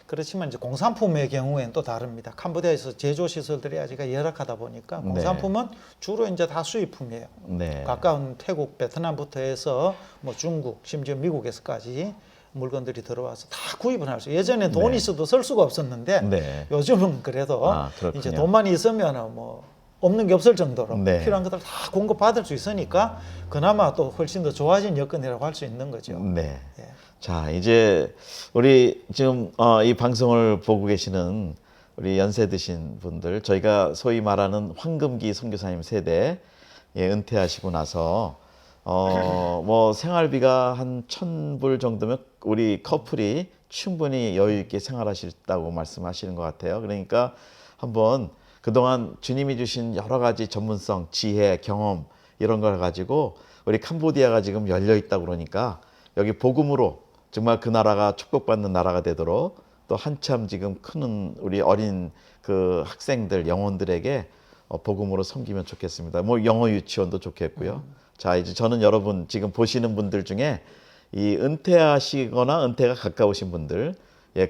그렇지만 이제 공산품의 경우에는 또 다릅니다. 캄보디아에서 제조 시설들이 아직 열악하다 보니까 공산품은 주로 이제 다 수입품이에요. 네. 가까운 태국, 베트남부터 해서 뭐 중국, 심지어 미국에서까지 물건들이 들어와서 다 구입을 할 수. 예전에 돈이 네. 있어도 쓸 수가 없었는데 네. 요즘은 그래도 그렇군요. 이제 돈만 있으면 뭐 없는 게 없을 정도로 네. 필요한 것들 다 공급받을 수 있으니까 그나마 또 훨씬 더 좋아진 여건이라고 할 수 있는 거죠. 네. 예. 자, 이제 우리 지금 이 방송을 보고 계시는 우리 연세 드신 분들, 저희가 소위 말하는 황금기 선교사님 세대 은퇴하시고 나서 뭐 생활비가 한 1,000불 정도면 우리 커플이 충분히 여유 있게 생활하셨다고 말씀하시는 것 같아요. 그러니까 한번 그동안 주님이 주신 여러 가지 전문성, 지혜, 경험 이런 걸 가지고 우리 캄보디아가 지금 열려 있다고 그러니까 여기 복음으로 정말 그 나라가 축복받는 나라가 되도록 또 한참 지금 크는 우리 어린 그 학생들, 영혼들에게 복음으로 섬기면 좋겠습니다. 뭐 영어 유치원도 좋겠고요. 자, 이제 저는 여러분 지금 보시는 분들 중에 이 은퇴하시거나 은퇴가 가까우신 분들,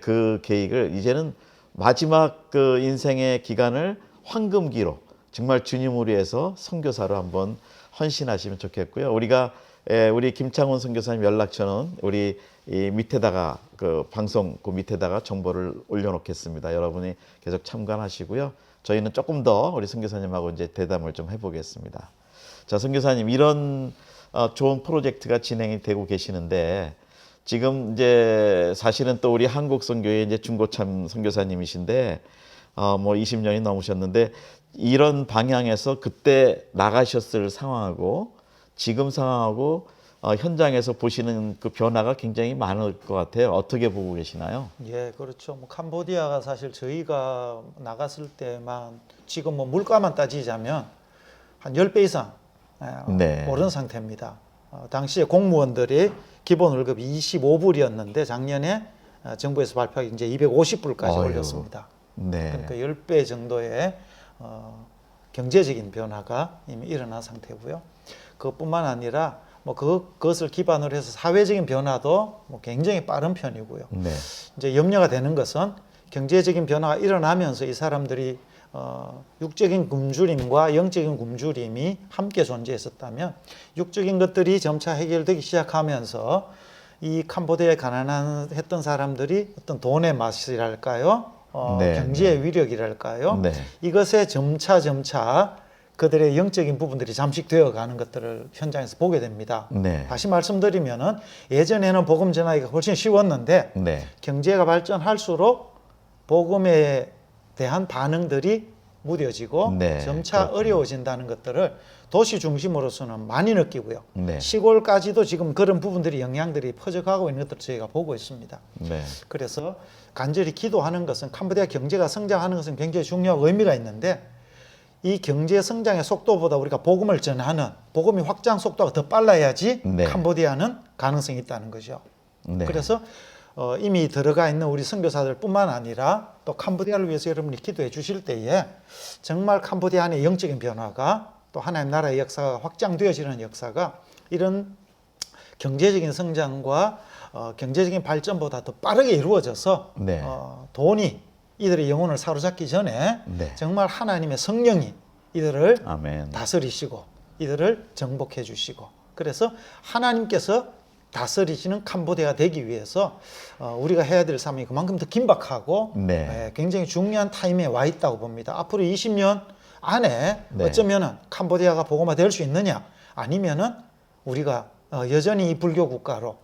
그 계획을 이제는 마지막 그 인생의 기간을 황금기로 정말 주님을 위해서 선교사로 한번 헌신하시면 좋겠고요. 우리 김창훈 선교사님 연락처는 우리 이 밑에다가 그 방송 그 밑에다가 정보를 올려놓겠습니다. 여러분이 계속 참관하시고요. 저희는 조금 더 우리 선교사님하고 이제 대담을 좀 해보겠습니다. 자, 선교사님 이런 좋은 프로젝트가 진행이 되고 계시는데 지금 이제 사실은 또 우리 한국 선교의 이제 중고참 선교사님이신데 뭐 20년이 넘으셨는데 이런 방향에서 그때 나가셨을 상황하고 지금 상황하고 현장에서 보시는 그 변화가 굉장히 많을 것 같아요. 어떻게 보고 계시나요? 예, 그렇죠. 뭐 캄보디아가 사실 저희가 나갔을 때만 지금 뭐 물가만 따지자면 한 10배 이상 네. 오른 상태입니다. 당시에 공무원들이 기본 월급이 25불이었는데 작년에 정부에서 발표한 이제 250불까지 올렸습니다. 네. 그러니까 10배 정도의 경제적인 변화가 이미 일어난 상태고요. 그것뿐만 아니라 뭐 그것을 기반으로 해서 사회적인 변화도 뭐 굉장히 빠른 편이고요. 네. 이제 염려가 되는 것은 경제적인 변화가 일어나면서 이 사람들이 육적인 굶주림과 영적인 굶주림이 함께 존재했었다면 육적인 것들이 점차 해결되기 시작하면서 이 캄보디아에 가난했던 사람들이 어떤 돈의 맛이랄까요? 네, 경제의 위력이랄까요? 네. 이것에 점차 그들의 영적인 부분들이 잠식되어 가는 것들을 현장에서 보게 됩니다. 네. 다시 말씀드리면은 예전에는 복음 전하기가 훨씬 쉬웠는데 네. 경제가 발전할수록 복음에 대한 반응들이 무뎌지고 네, 점차 그렇군요. 어려워진다는 것들을 도시 중심으로서는 많이 느끼고요. 네. 시골까지도 지금 그런 부분들이 영향들이 퍼져가고 있는 것들을 저희가 보고 있습니다. 네. 그래서 간절히 기도하는 것은 캄보디아 경제가 성장하는 것은 굉장히 중요하고 의미가 있는데 이 경제 성장의 속도보다 우리가 복음을 전하는 복음이 확장 속도가 더 빨라야지 네. 캄보디아는 가능성이 있다는 거죠. 네. 그래서 이미 들어가 있는 우리 선교사들뿐만 아니라 또 캄보디아를 위해서 여러분이 기도해 주실 때에 정말 캄보디아 안의 영적인 변화가 또 하나님 나라의 역사가 확장되어지는 역사가 이런 경제적인 성장과 경제적인 발전보다 더 빠르게 이루어져서 네. 돈이 이들의 영혼을 사로잡기 전에 네. 정말 하나님의 성령이 이들을 아멘. 다스리시고 이들을 정복해 주시고 그래서 하나님께서 다스리시는 캄보디아가 되기 위해서 우리가 해야 될 삶이 그만큼 더 긴박하고 네. 굉장히 중요한 타임에 와 있다고 봅니다. 앞으로 20년 안에 네. 어쩌면은 캄보디아가 복음화 될 수 있느냐 아니면은 우리가 여전히 이 불교 국가로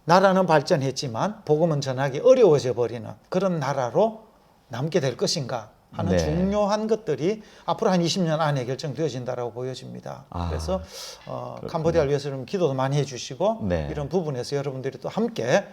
나라는 발전했지만 복음은 전하기 어려워져 버리는 그런 나라로 남게 될 것인가 하는 네. 중요한 것들이 앞으로 한 20년 안에 결정되어진다라고 보여집니다. 아, 그래서 캄보디아를 위해서 좀 기도도 많이 해주시고 네. 이런 부분에서 여러분들이 또 함께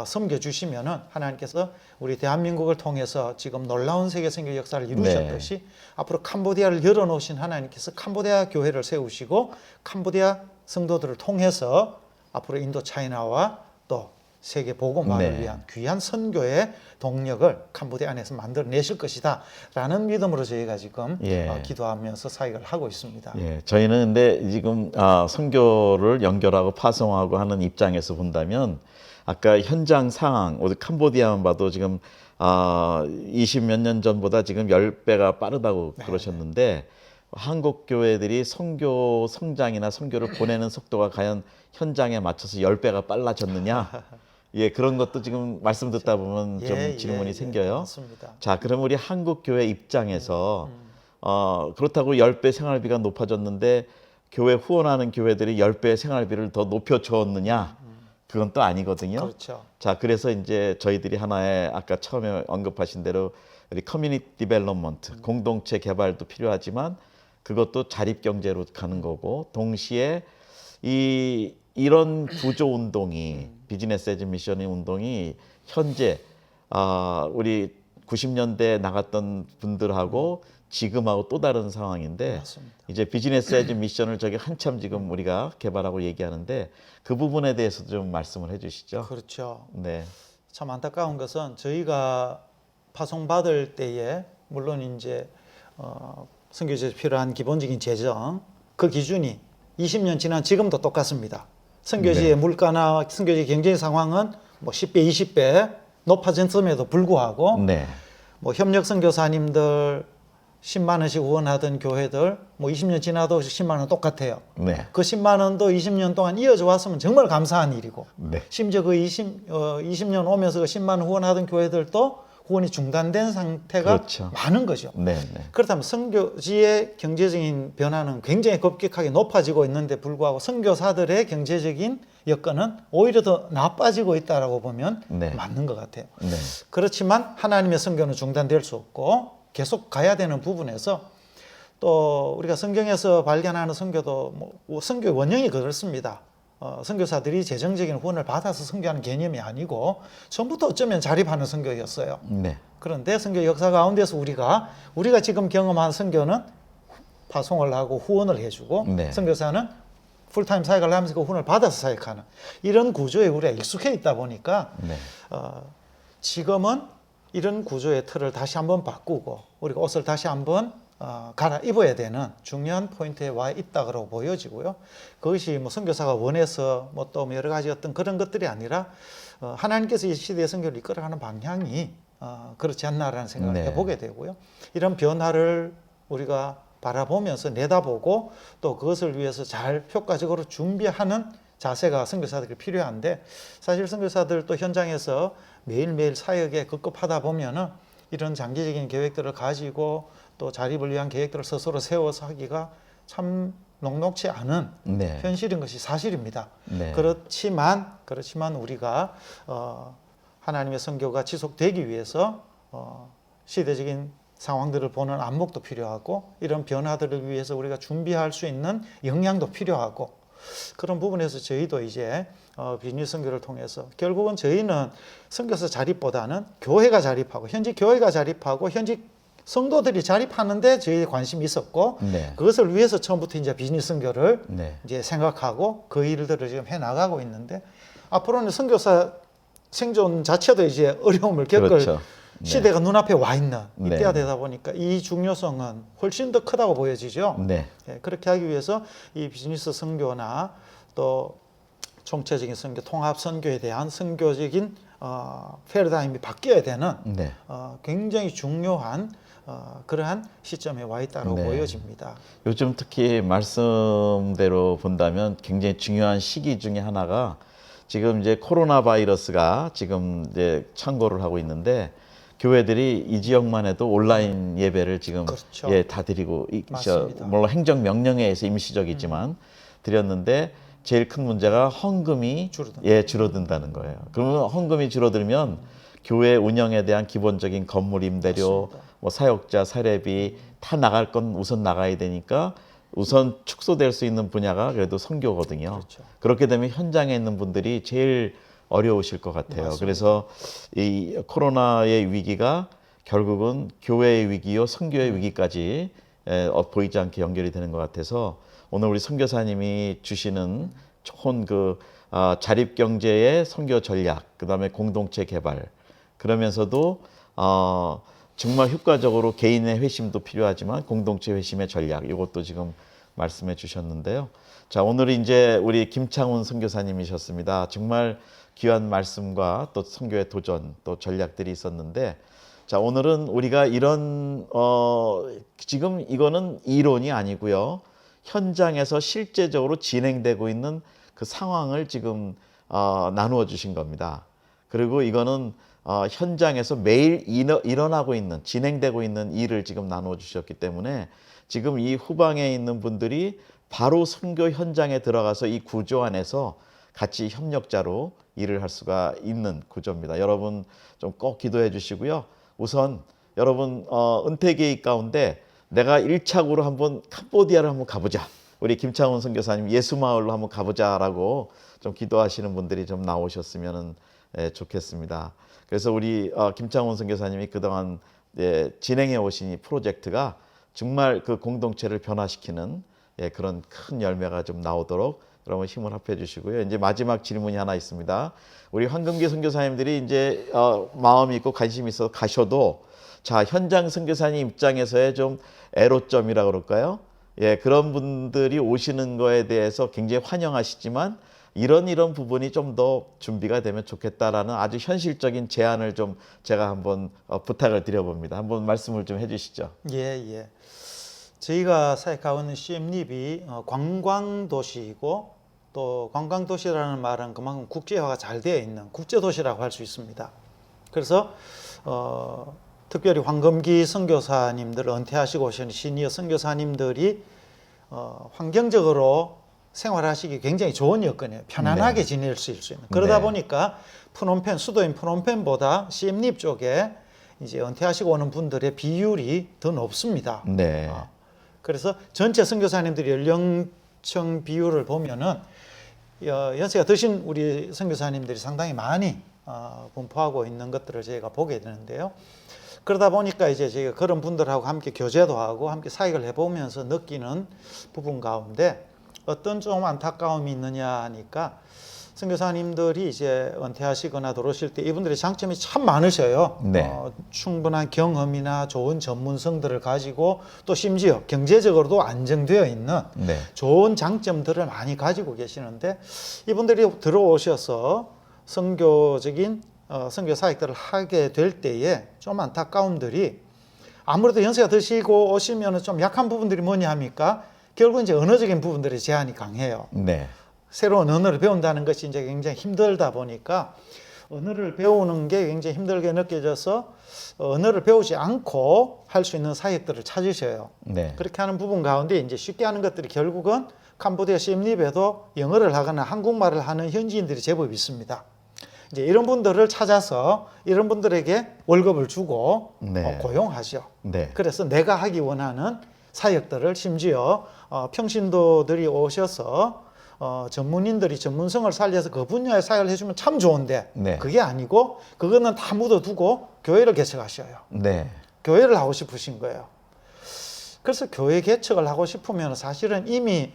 섬겨주시면은 하나님께서 우리 대한민국을 통해서 지금 놀라운 세계 선교 역사를 이루셨듯이 앞으로 캄보디아를 열어놓으신 하나님께서 캄보디아 교회를 세우시고 캄보디아 성도들을 통해서 앞으로 인도 차이나와 또 세계 복음화를 네. 위한 귀한 선교의 동력을 캄보디아 안에서 만들어내실 것이다 라는 믿음으로 저희가 지금 예. 기도하면서 사역을 하고 있습니다. 예, 저희는 근데 지금 선교를 연결하고 파송하고 하는 입장에서 본다면 아까 현장 상황, 어디 캄보디아만 봐도 지금 20몇 년 전보다 지금 10배가 빠르다고 그러셨는데 한국 교회들이 선교 성장이나 선교를 보내는 속도가 과연 현장에 맞춰서 10배가 빨라졌느냐? 예, 그런 것도 지금 말씀 듣다 보면 좀 질문이 생겨요. 맞습니다. 자, 그럼 우리 한국 교회 입장에서 그렇다고 10배 생활비가 높아졌는데 교회 후원하는 교회들이 10배 생활비를 더 높여 주었느냐? 그건 또 아니거든요. 그렇죠. 자, 그래서 이제 저희들이 하나의 아까 처음에 언급하신 대로 우리 커뮤니티 디벨롭먼트, 공동체 개발도 필요하지만 그것도 자립 경제로 가는 거고 동시에 이런 구조 운동이 비즈니스 에즈 미션의 운동이 현재 우리 90년대에 나갔던 분들하고 지금하고 또 다른 상황인데 맞습니다. 이제 비즈니스 에즈 미션을 저기 한참 지금 우리가 개발하고 얘기하는데 그 부분에 대해서 좀 말씀을 해주시죠. 그렇죠. 네, 참 안타까운 것은 저희가 파송받을 때에 물론 이제 선교지에서 필요한 기본적인 재정 그 기준이 20년 지난 지금도 똑같습니다. 선교지의 물가나 선교지 경제 상황은 뭐 10배, 20배 높아졌음에도 불구하고 네, 뭐 협력 선교사님들 10만 원씩 후원하던 교회들 뭐 20년 지나도 10만 원 똑같아요. 네, 그 10만 원도 20년 동안 이어져 왔으면 정말 감사한 일이고 네, 심지어 그 20년 오면서 그 10만 원 후원하던 교회들도 후원이 중단된 상태가 그렇죠. 많은 거죠. 네, 네, 그렇다면 선교지의 경제적인 변화는 굉장히 급격하게 높아지고 있는데 불구하고 선교사들의 경제적인 여건은 오히려 더 나빠지고 있다라고 보면 네. 맞는 것 같아요. 네, 그렇지만 하나님의 선교는 중단될 수 없고 계속 가야 되는 부분에서 또 우리가 성경에서 발견하는 선교도 뭐 선교의 원형이 그렇습니다. 선교사들이 재정적인 후원을 받아서 선교하는 개념이 아니고 처음부터 어쩌면 자립하는 선교였어요. 네, 그런데 선교 역사 가운데서 우리가 지금 경험한 선교는 파송을 하고 후원을 해주고 네. 선교사는 풀타임 사역을 하면서 그 후원을 받아서 사역하는 이런 구조에 우리가 익숙해 있다 보니까 네, 지금은 이런 구조의 틀을 다시 한번 바꾸고 우리가 옷을 다시 한번 갈아입어야 되는 중요한 포인트에 와 있다고 보여지고요. 그것이 뭐 선교사가 원해서 뭐 또 여러 가지 어떤 그런 것들이 아니라 하나님께서 이 시대의 선교를 이끌어가는 방향이 그렇지 않나라는 생각을 네. 해보게 되고요. 이런 변화를 우리가 바라보면서 내다보고 또 그것을 위해서 잘 효과적으로 준비하는 자세가 선교사들이 필요한데 사실 선교사들 또 현장에서 매일매일 사역에 급급하다 보면은 이런 장기적인 계획들을 가지고 또 자립을 위한 계획들을 스스로 세워서 하기가 참 녹록치 않은 네. 현실인 것이 사실입니다. 네. 그렇지만 우리가 하나님의 선교가 지속되기 위해서 시대적인 상황들을 보는 안목도 필요하고 이런 변화들을 위해서 우리가 준비할 수 있는 역량도 필요하고 그런 부분에서 저희도 이제 비즈니스 선교를 통해서 결국은 저희는 선교사 자립보다는 교회가 자립하고 현지 교회가 자립하고 현지 성도들이 자립하는데 저희 관심이 있었고 네. 그것을 위해서 처음부터 이제 비즈니스 선교를 네. 이제 생각하고 그 일들을 지금 해 나가고 있는데 앞으로는 선교사 생존 자체도 이제 어려움을 겪을 그렇죠. 네. 시대가 눈앞에 와 있는 네. 이때가 되다 보니까 이 중요성은 훨씬 더 크다고 보여지죠. 네. 예, 그렇게 하기 위해서 이 비즈니스 선교나 또 총체적인 선교, 통합 선교에 대한 선교적인 패러다임이 바뀌어야 되는 네. 굉장히 중요한 그러한 시점에 와 있다고 네. 보여집니다. 요즘 특히 말씀대로 본다면 굉장히 중요한 시기 중에 하나가 지금 이제 코로나 바이러스가 지금 이제 창궐을 하고 있는데 교회들이 이 지역만 해도 온라인 예배를 지금 그렇죠. 예, 다 드리고 맞습니다. 물론 행정 명령에 의해서 임시적이지만 드렸는데 제일 큰 문제가 헌금이 줄어든다는 거예요. 그러면 헌금이 줄어들면 교회 운영에 대한 기본적인 건물 임대료, 맞습니다. 뭐 사역자 사례비 다 나갈 건 우선 나가야 되니까 우선 축소될 수 있는 분야가 그래도 선교거든요. 그렇죠. 그렇게 되면 현장에 있는 분들이 제일 어려우실 것 같아요. 맞습니다. 그래서 이 코로나의 위기가 결국은 교회의 위기요, 선교의 위기까지 보이지 않게 연결이 되는 것 같아서 오늘 우리 선교사님이 주시는 좋은 그 자립 경제의 선교 전략, 그다음에 공동체 개발, 그러면서도 정말 효과적으로 개인의 회심도 필요하지만 공동체 회심의 전략, 이것도 지금 말씀해 주셨는데요. 자, 오늘은 이제 우리 김창훈 선교사님이셨습니다. 정말 귀한 말씀과 또 선교의 도전, 또 전략들이 있었는데, 자, 오늘은 우리가 이런 지금 이거는 이론이 아니고요. 현장에서 실제적으로 진행되고 있는 그 상황을 지금 나누어 주신 겁니다. 그리고 이거는 현장에서 매일 일어나고 있는, 진행되고 있는 일을 지금 나누어 주셨기 때문에 지금 이 후방에 있는 분들이 바로 선교 현장에 들어가서 이 구조 안에서 같이 협력자로 일을 할 수가 있는 구조입니다. 여러분 좀 꼭 기도해 주시고요. 우선 여러분 은퇴 계획 가운데 내가 1차구로 한번 캄보디아를 한번 가보자. 우리 김창훈 선교사님 예수마을로 한번 가보자라고 좀 기도하시는 분들이 좀 나오셨으면 좋겠습니다. 그래서 우리 김창훈 선교사님이 그동안 진행해 오신 이 프로젝트가 정말 그 공동체를 변화시키는 그런 큰 열매가 좀 나오도록 여러분 힘을 합해 주시고요. 이제 마지막 질문이 하나 있습니다. 우리 황금기 선교사님들이 이제 마음이 있고 관심이 있어서 가셔도 자, 현장 선교사님 입장에서의 좀 애로점이라 그럴까요? 예, 그런 분들이 오시는 거에 대해서 굉장히 환영하시지만 이런 부분이 좀 더 준비가 되면 좋겠다라는 아주 현실적인 제안을 좀 제가 한번 부탁을 드려봅니다. 한번 말씀을 좀 해주시죠. 예. 저희가 사역하고 있는 CM립이 관광도시이고 또 관광도시라는 말은 그만큼 국제화가 잘 되어 있는 국제도시라고 할 수 있습니다. 그래서 특별히 황금기 선교사님들 은퇴하시고 오신 시니어 선교사님들이 환경적으로 생활하시기 굉장히 좋은 여건이에요. 편안하게 지낼 수 있는. 그러다 보니까 프놈펜, 수도인 프놈펜보다 시엠립 쪽에 이제 은퇴하시고 오는 분들의 비율이 더 높습니다. 네. 그래서 전체 선교사님들의 연령층 비율을 보면은 연세가 드신 우리 선교사님들이 상당히 많이 분포하고 있는 것들을 저희가 보게 되는데요. 그러다 보니까 이제 저희가 그런 분들하고 함께 교제도 하고 함께 사역을 해보면서 느끼는 부분 가운데 어떤 좀 안타까움이 있느냐 하니까 선교사님들이 이제 은퇴하시거나 돌아오실 때 이분들의 장점이 참 많으셔요. 네. 충분한 경험이나 좋은 전문성들을 가지고 또 심지어 경제적으로도 안정되어 있는 네. 좋은 장점들을 많이 가지고 계시는데 이분들이 들어오셔서 선교적인 선교 사역들을 하게 될 때에 좀 안타까움들이 아무래도 연세가 드시고 오시면 좀 약한 부분들이 뭐냐 합니까? 결국 이제 언어적인 부분들의 제한이 강해요. 네. 새로운 언어를 배운다는 것이 이제 굉장히 힘들다 보니까 언어를 배우는 게 굉장히 힘들게 느껴져서 언어를 배우지 않고 할 수 있는 사역들을 찾으셔요. 네. 그렇게 하는 부분 가운데 이제 쉽게 하는 것들이 결국은 캄보디아 시엠립에도 영어를 하거나 한국말을 하는 현지인들이 제법 있습니다. 이제 이런 분들을 찾아서 이런 분들에게 월급을 주고 네. 고용하죠. 네. 그래서 내가 하기 원하는 사역들을 심지어 평신도들이 오셔서 전문인들이 전문성을 살려서 그 분야의 사역을 해주면 참 좋은데 네. 그게 아니고 그거는 다 묻어두고 교회를 개척하셔요. 네. 교회를 하고 싶으신 거예요. 그래서 교회 개척을 하고 싶으면 사실은 이미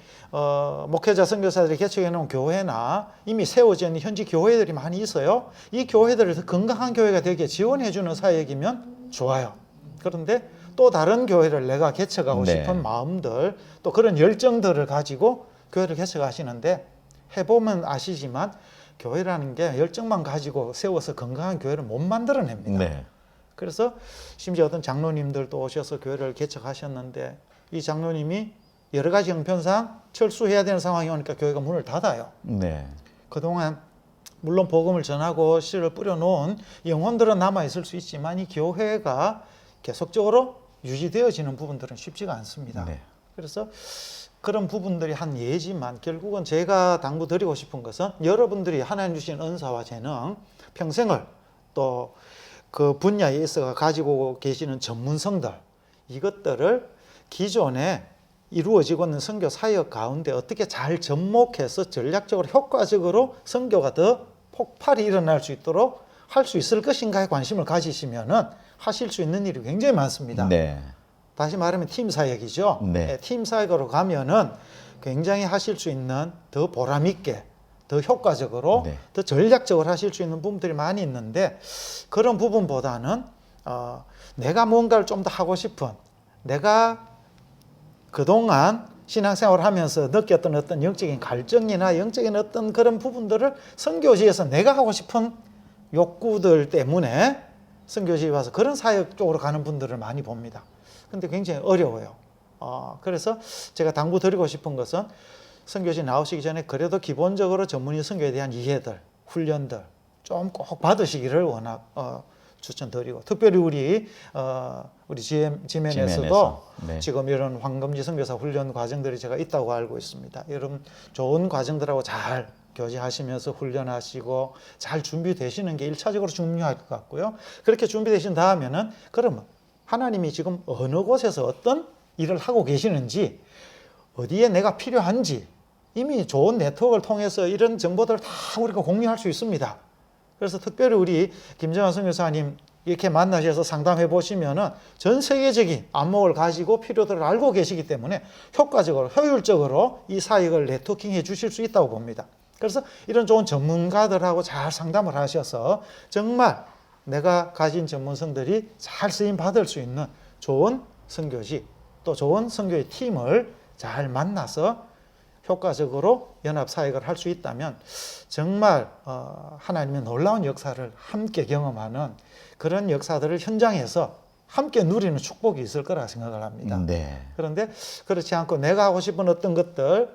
목회자 선교사들이 개척해 놓은 교회나 이미 세워져 있는 현지 교회들이 많이 있어요. 이 교회들을 더 건강한 교회가 되게 지원해 주는 사역이면 좋아요. 그런데 또 다른 교회를 내가 개척하고 네. 싶은 마음들, 또 그런 열정들을 가지고 교회를 개척하시는데 해보면 아시지만 교회라는 게 열정만 가지고 세워서 건강한 교회를 못 만들어냅니다. 네. 그래서 심지어 어떤 장로님들도 오셔서 교회를 개척하셨는데 이 장로님이 여러 가지 형편상 철수해야 되는 상황이 오니까 교회가 문을 닫아요. 네. 그동안 물론 복음을 전하고 씨를 뿌려놓은 영혼들은 남아있을 수 있지만 이 교회가 계속적으로 유지되어지는 부분들은 쉽지가 않습니다. 네. 그래서 그런 부분들이 한 예지만 결국은 제가 당부드리고 싶은 것은 여러분들이 하나님 주신 은사와 재능, 평생을 또 그 분야에 있어 가지고 계시는 전문성들, 이것들을 기존에 이루어지고 있는 선교 사역 가운데 어떻게 잘 접목해서 전략적으로 효과적으로 선교가 더 폭발이 일어날 수 있도록 할 수 있을 것인가에 관심을 가지시면은 하실 수 있는 일이 굉장히 많습니다. 네. 다시 말하면 팀 사역이죠. 네. 팀 사역으로 가면은 굉장히 하실 수 있는 더 보람 있게, 더 효과적으로, 네. 더 전략적으로 하실 수 있는 부분들이 많이 있는데 그런 부분보다는 내가 뭔가를 좀 더 하고 싶은, 내가 그동안 신앙생활을 하면서 느꼈던 어떤 영적인 갈증이나 영적인 어떤 그런 부분들을 선교지에서 내가 하고 싶은 욕구들 때문에 선교지에 와서 그런 사역 쪽으로 가는 분들을 많이 봅니다. 근데 굉장히 어려워요. 그래서 제가 당부드리고 싶은 것은 선교지 나오시기 전에 그래도 기본적으로 전문의 선교에 대한 이해들, 훈련들 좀 꼭 받으시기를 추천드리고, 특별히 우리 지멘에서도 네. 지금 이런 황금지 선교사 훈련 과정들이 제가 있다고 알고 있습니다. 여러분 좋은 과정들하고 잘 교제하시면서 훈련하시고 잘 준비되시는 게 1차적으로 중요할 것 같고요. 그렇게 준비되신 다음에는 그러면 하나님이 지금 어느 곳에서 어떤 일을 하고 계시는지, 어디에 내가 필요한지 이미 좋은 네트워크를 통해서 이런 정보들을 다 우리가 공유할 수 있습니다. 그래서 특별히 우리 김정환 선교사님 이렇게 만나셔서 상담해 보시면은 전 세계적인 안목을 가지고 필요들을 알고 계시기 때문에 효과적으로, 효율적으로 이 사역을 네트워킹해 주실 수 있다고 봅니다. 그래서 이런 좋은 전문가들하고 잘 상담을 하셔서 정말 내가 가진 전문성들이 잘 쓰임 받을 수 있는 좋은 선교지, 또 좋은 선교의 팀을 잘 만나서 효과적으로 연합 사역을 할 수 있다면 정말 하나님의 놀라운 역사를 함께 경험하는 그런 역사들을 현장에서 함께 누리는 축복이 있을 거라 생각을 합니다. 네. 그런데 그렇지 않고 내가 하고 싶은 어떤 것들,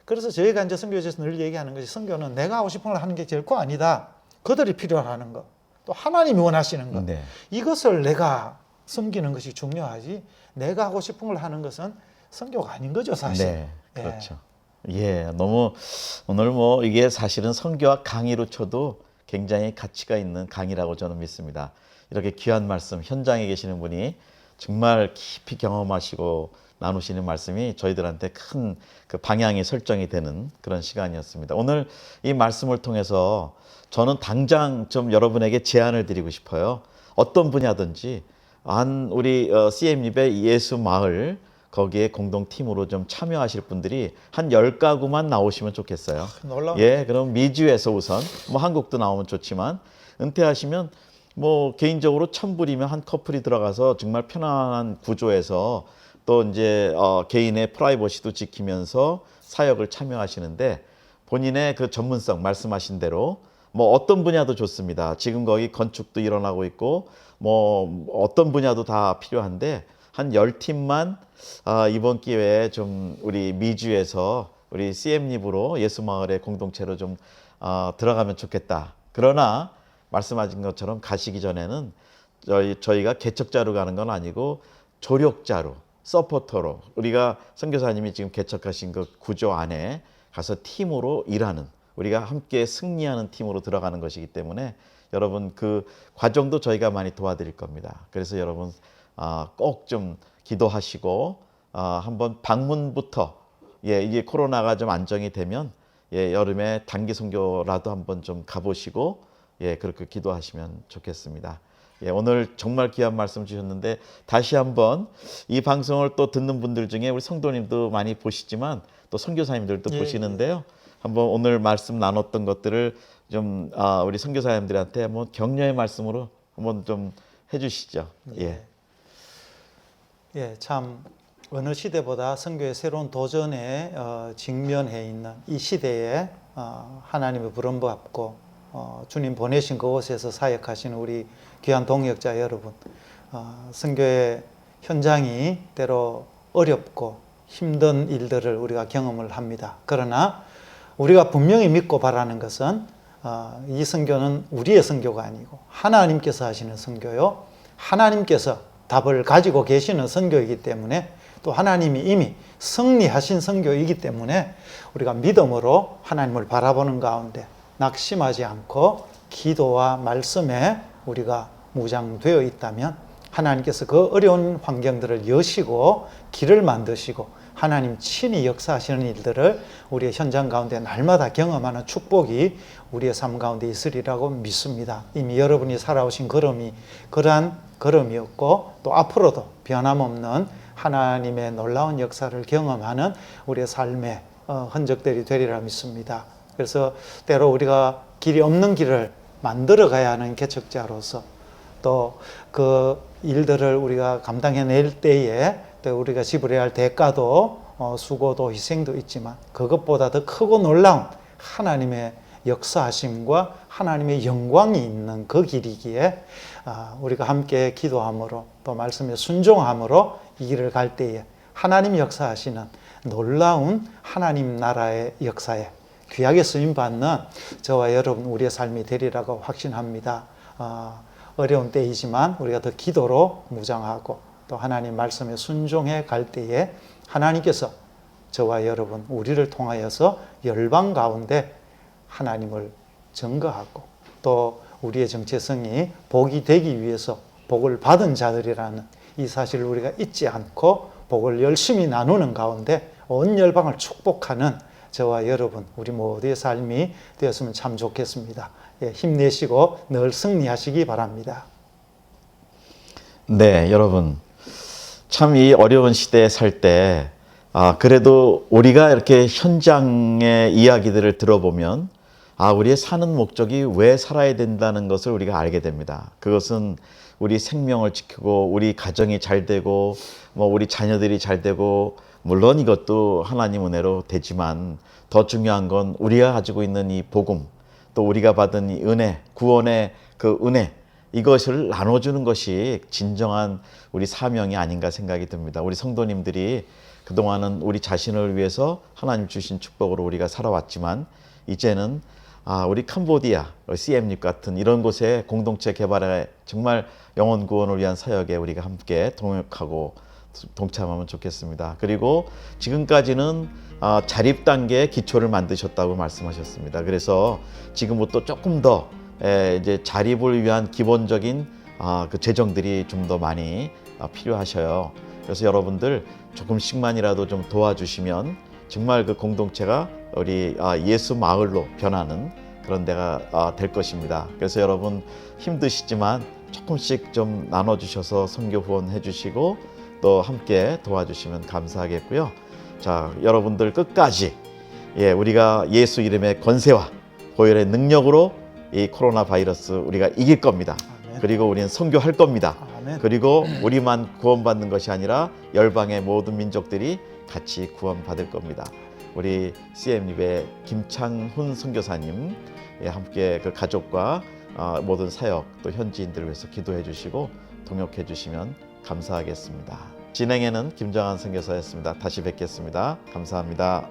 그래서 저희가 이제 선교지에서 늘 얘기하는 것이, 선교는 내가 하고 싶은 걸 하는 게 결코 아니다. 그들이 필요하는 것, 또 하나님이 원하시는 것, 네. 이것을 내가 섬기는 것이 중요하지, 내가 하고 싶은 걸 하는 것은 선교가 아닌 거죠, 사실. 네. 그렇죠. 예, 너무 오늘 이게 사실은 선교와 강의로 쳐도 굉장히 가치가 있는 강의라고 저는 믿습니다. 이렇게 귀한 말씀, 현장에 계시는 분이 정말 깊이 경험하시고 나누시는 말씀이 저희들한테 큰 그 방향이 설정이 되는 그런 시간이었습니다. 오늘 이 말씀을 통해서 저는 당장 좀 여러분에게 제안을 드리고 싶어요. 어떤 분야든지 우리 CM립의 예수 마을 거기에 공동팀으로 좀 참여하실 분들이 한 10가구만 나오시면 좋겠어요. 놀라운. 예, 그럼 미주에서 우선 한국도 나오면 좋지만 은퇴하시면 개인적으로 1,000불이면 한 커플이 들어가서 정말 편안한 구조에서 또 이제 개인의 프라이버시도 지키면서 사역을 참여하시는데 본인의 그 전문성 말씀하신 대로 어떤 분야도 좋습니다. 지금 거기 건축도 일어나고 있고 어떤 분야도 다 필요한데 한 10팀만 이번 기회에 좀 우리 미주에서 우리 CM립으로 예수마을의 공동체로 좀 들어가면 좋겠다. 그러나 말씀하신 것처럼 가시기 전에는 저희가 개척자로 가는 건 아니고 조력자로, 서포터로, 우리가 선교사님이 지금 개척하신 그 구조 안에 가서 팀으로 일하는, 우리가 함께 승리하는 팀으로 들어가는 것이기 때문에 여러분 그 과정도 저희가 많이 도와드릴 겁니다. 그래서 여러분 꼭 좀 기도하시고 한번 방문부터, 이게 코로나가 좀 안정이 되면 여름에 단기 선교라도 한번 좀 가보시고 그렇게 기도하시면 좋겠습니다. 오늘 정말 귀한 말씀 주셨는데 다시 한번 이 방송을 또 듣는 분들 중에 우리 성도님도 많이 보시지만 또 선교사님들도 보시는데요. 한번 오늘 말씀 나눴던 것들을 좀 우리 선교사님들한테 한번 격려의 말씀으로 한번 좀 해주시죠. 참 어느 시대보다 선교의 새로운 도전에 직면해 있는 이 시대에 하나님의 부름받고 주님 보내신 그곳에서 사역하시는 우리 귀한 동역자 여러분, 선교의 현장이 때로 어렵고 힘든 일들을 우리가 경험을 합니다. 그러나 우리가 분명히 믿고 바라는 것은 이 선교는 우리의 선교가 아니고 하나님께서 하시는 선교요, 하나님께서 답을 가지고 계시는 선교이기 때문에, 또 하나님이 이미 승리하신 선교이기 때문에 우리가 믿음으로 하나님을 바라보는 가운데 낙심하지 않고 기도와 말씀에 우리가 무장되어 있다면 하나님께서 그 어려운 환경들을 여시고 길을 만드시고 하나님 친히 역사하시는 일들을 우리의 현장 가운데 날마다 경험하는 축복이 우리의 삶 가운데 있으리라고 믿습니다. 이미 여러분이 살아오신 걸음이 그러한 걸음이었고, 또 앞으로도 변함없는 하나님의 놀라운 역사를 경험하는 우리의 삶의 흔적들이 되리라 믿습니다. 그래서 때로 우리가 길이 없는 길을 만들어 가야 하는 개척자로서, 또 그 일들을 우리가 감당해낼 때에 또 우리가 지불해야 할 대가도 수고도 희생도 있지만, 그것보다 더 크고 놀라운 하나님의 역사하심과 하나님의 영광이 있는 그 길이기에 우리가 함께 기도함으로 또 말씀에 순종함으로 이 길을 갈 때에 하나님 역사하시는 놀라운 하나님 나라의 역사에 귀하게 쓰임받는 저와 여러분 우리의 삶이 되리라고 확신합니다. 어려운 때이지만 우리가 더 기도로 무장하고 또 하나님 말씀에 순종해 갈 때에 하나님께서 저와 여러분 우리를 통하여서 열방 가운데 하나님을 증거하고 또 우리의 정체성이 복이 되기 위해서 복을 받은 자들이라는 이 사실을 우리가 잊지 않고 복을 열심히 나누는 가운데 온 열방을 축복하는 저와 여러분 우리 모두의 삶이 되었으면 참 좋겠습니다. 힘내시고 늘 승리하시기 바랍니다. 네, 여러분 참 이 어려운 시대에 살 때 그래도 우리가 이렇게 현장의 이야기들을 들어보면 우리의 사는 목적이 왜 살아야 된다는 것을 우리가 알게 됩니다. 그것은 우리 생명을 지키고 우리 가정이 잘 되고 우리 자녀들이 잘 되고, 물론 이것도 하나님 은혜로 되지만 더 중요한 건 우리가 가지고 있는 이 복음, 또 우리가 받은 이 은혜, 구원의 그 은혜, 이것을 나눠주는 것이 진정한 우리 사명이 아닌가 생각이 듭니다. 우리 성도님들이 그동안은 우리 자신을 위해서 하나님 주신 축복으로 우리가 살아왔지만 이제는 우리 캄보디아, CM립 같은 이런 곳에 공동체 개발에 정말 영혼 구원을 위한 사역에 우리가 함께 동역하고 동참하면 좋겠습니다. 그리고 지금까지는 자립 단계의 기초를 만드셨다고 말씀하셨습니다. 그래서 지금부터 조금 더 이제 자립을 위한 기본적인 그 재정들이 좀 더 많이 필요하셔요. 그래서 여러분들 조금씩만이라도 좀 도와주시면 정말 그 공동체가 우리 예수 마을로 변하는 그런 데가 될 것입니다. 그래서 여러분 힘드시지만 조금씩 좀 나눠주셔서 선교 후원해 주시고 또 함께 도와주시면 감사하겠고요. 자, 여러분들 끝까지 우리가 예수 이름의 권세와 보혈의 능력으로 이 코로나 바이러스 우리가 이길 겁니다. 아멘. 그리고 우리는 선교할 겁니다. 아멘. 그리고 우리만 구원받는 것이 아니라 열방의 모든 민족들이 같이 구원받을 겁니다. 우리 CM립의 김창훈 선교사님 함께 그 가족과 모든 사역 또 현지인들을 위해서 기도해 주시고 동역해 주시면 감사하겠습니다. 진행에는 김정한 선교사였습니다. 다시 뵙겠습니다. 감사합니다.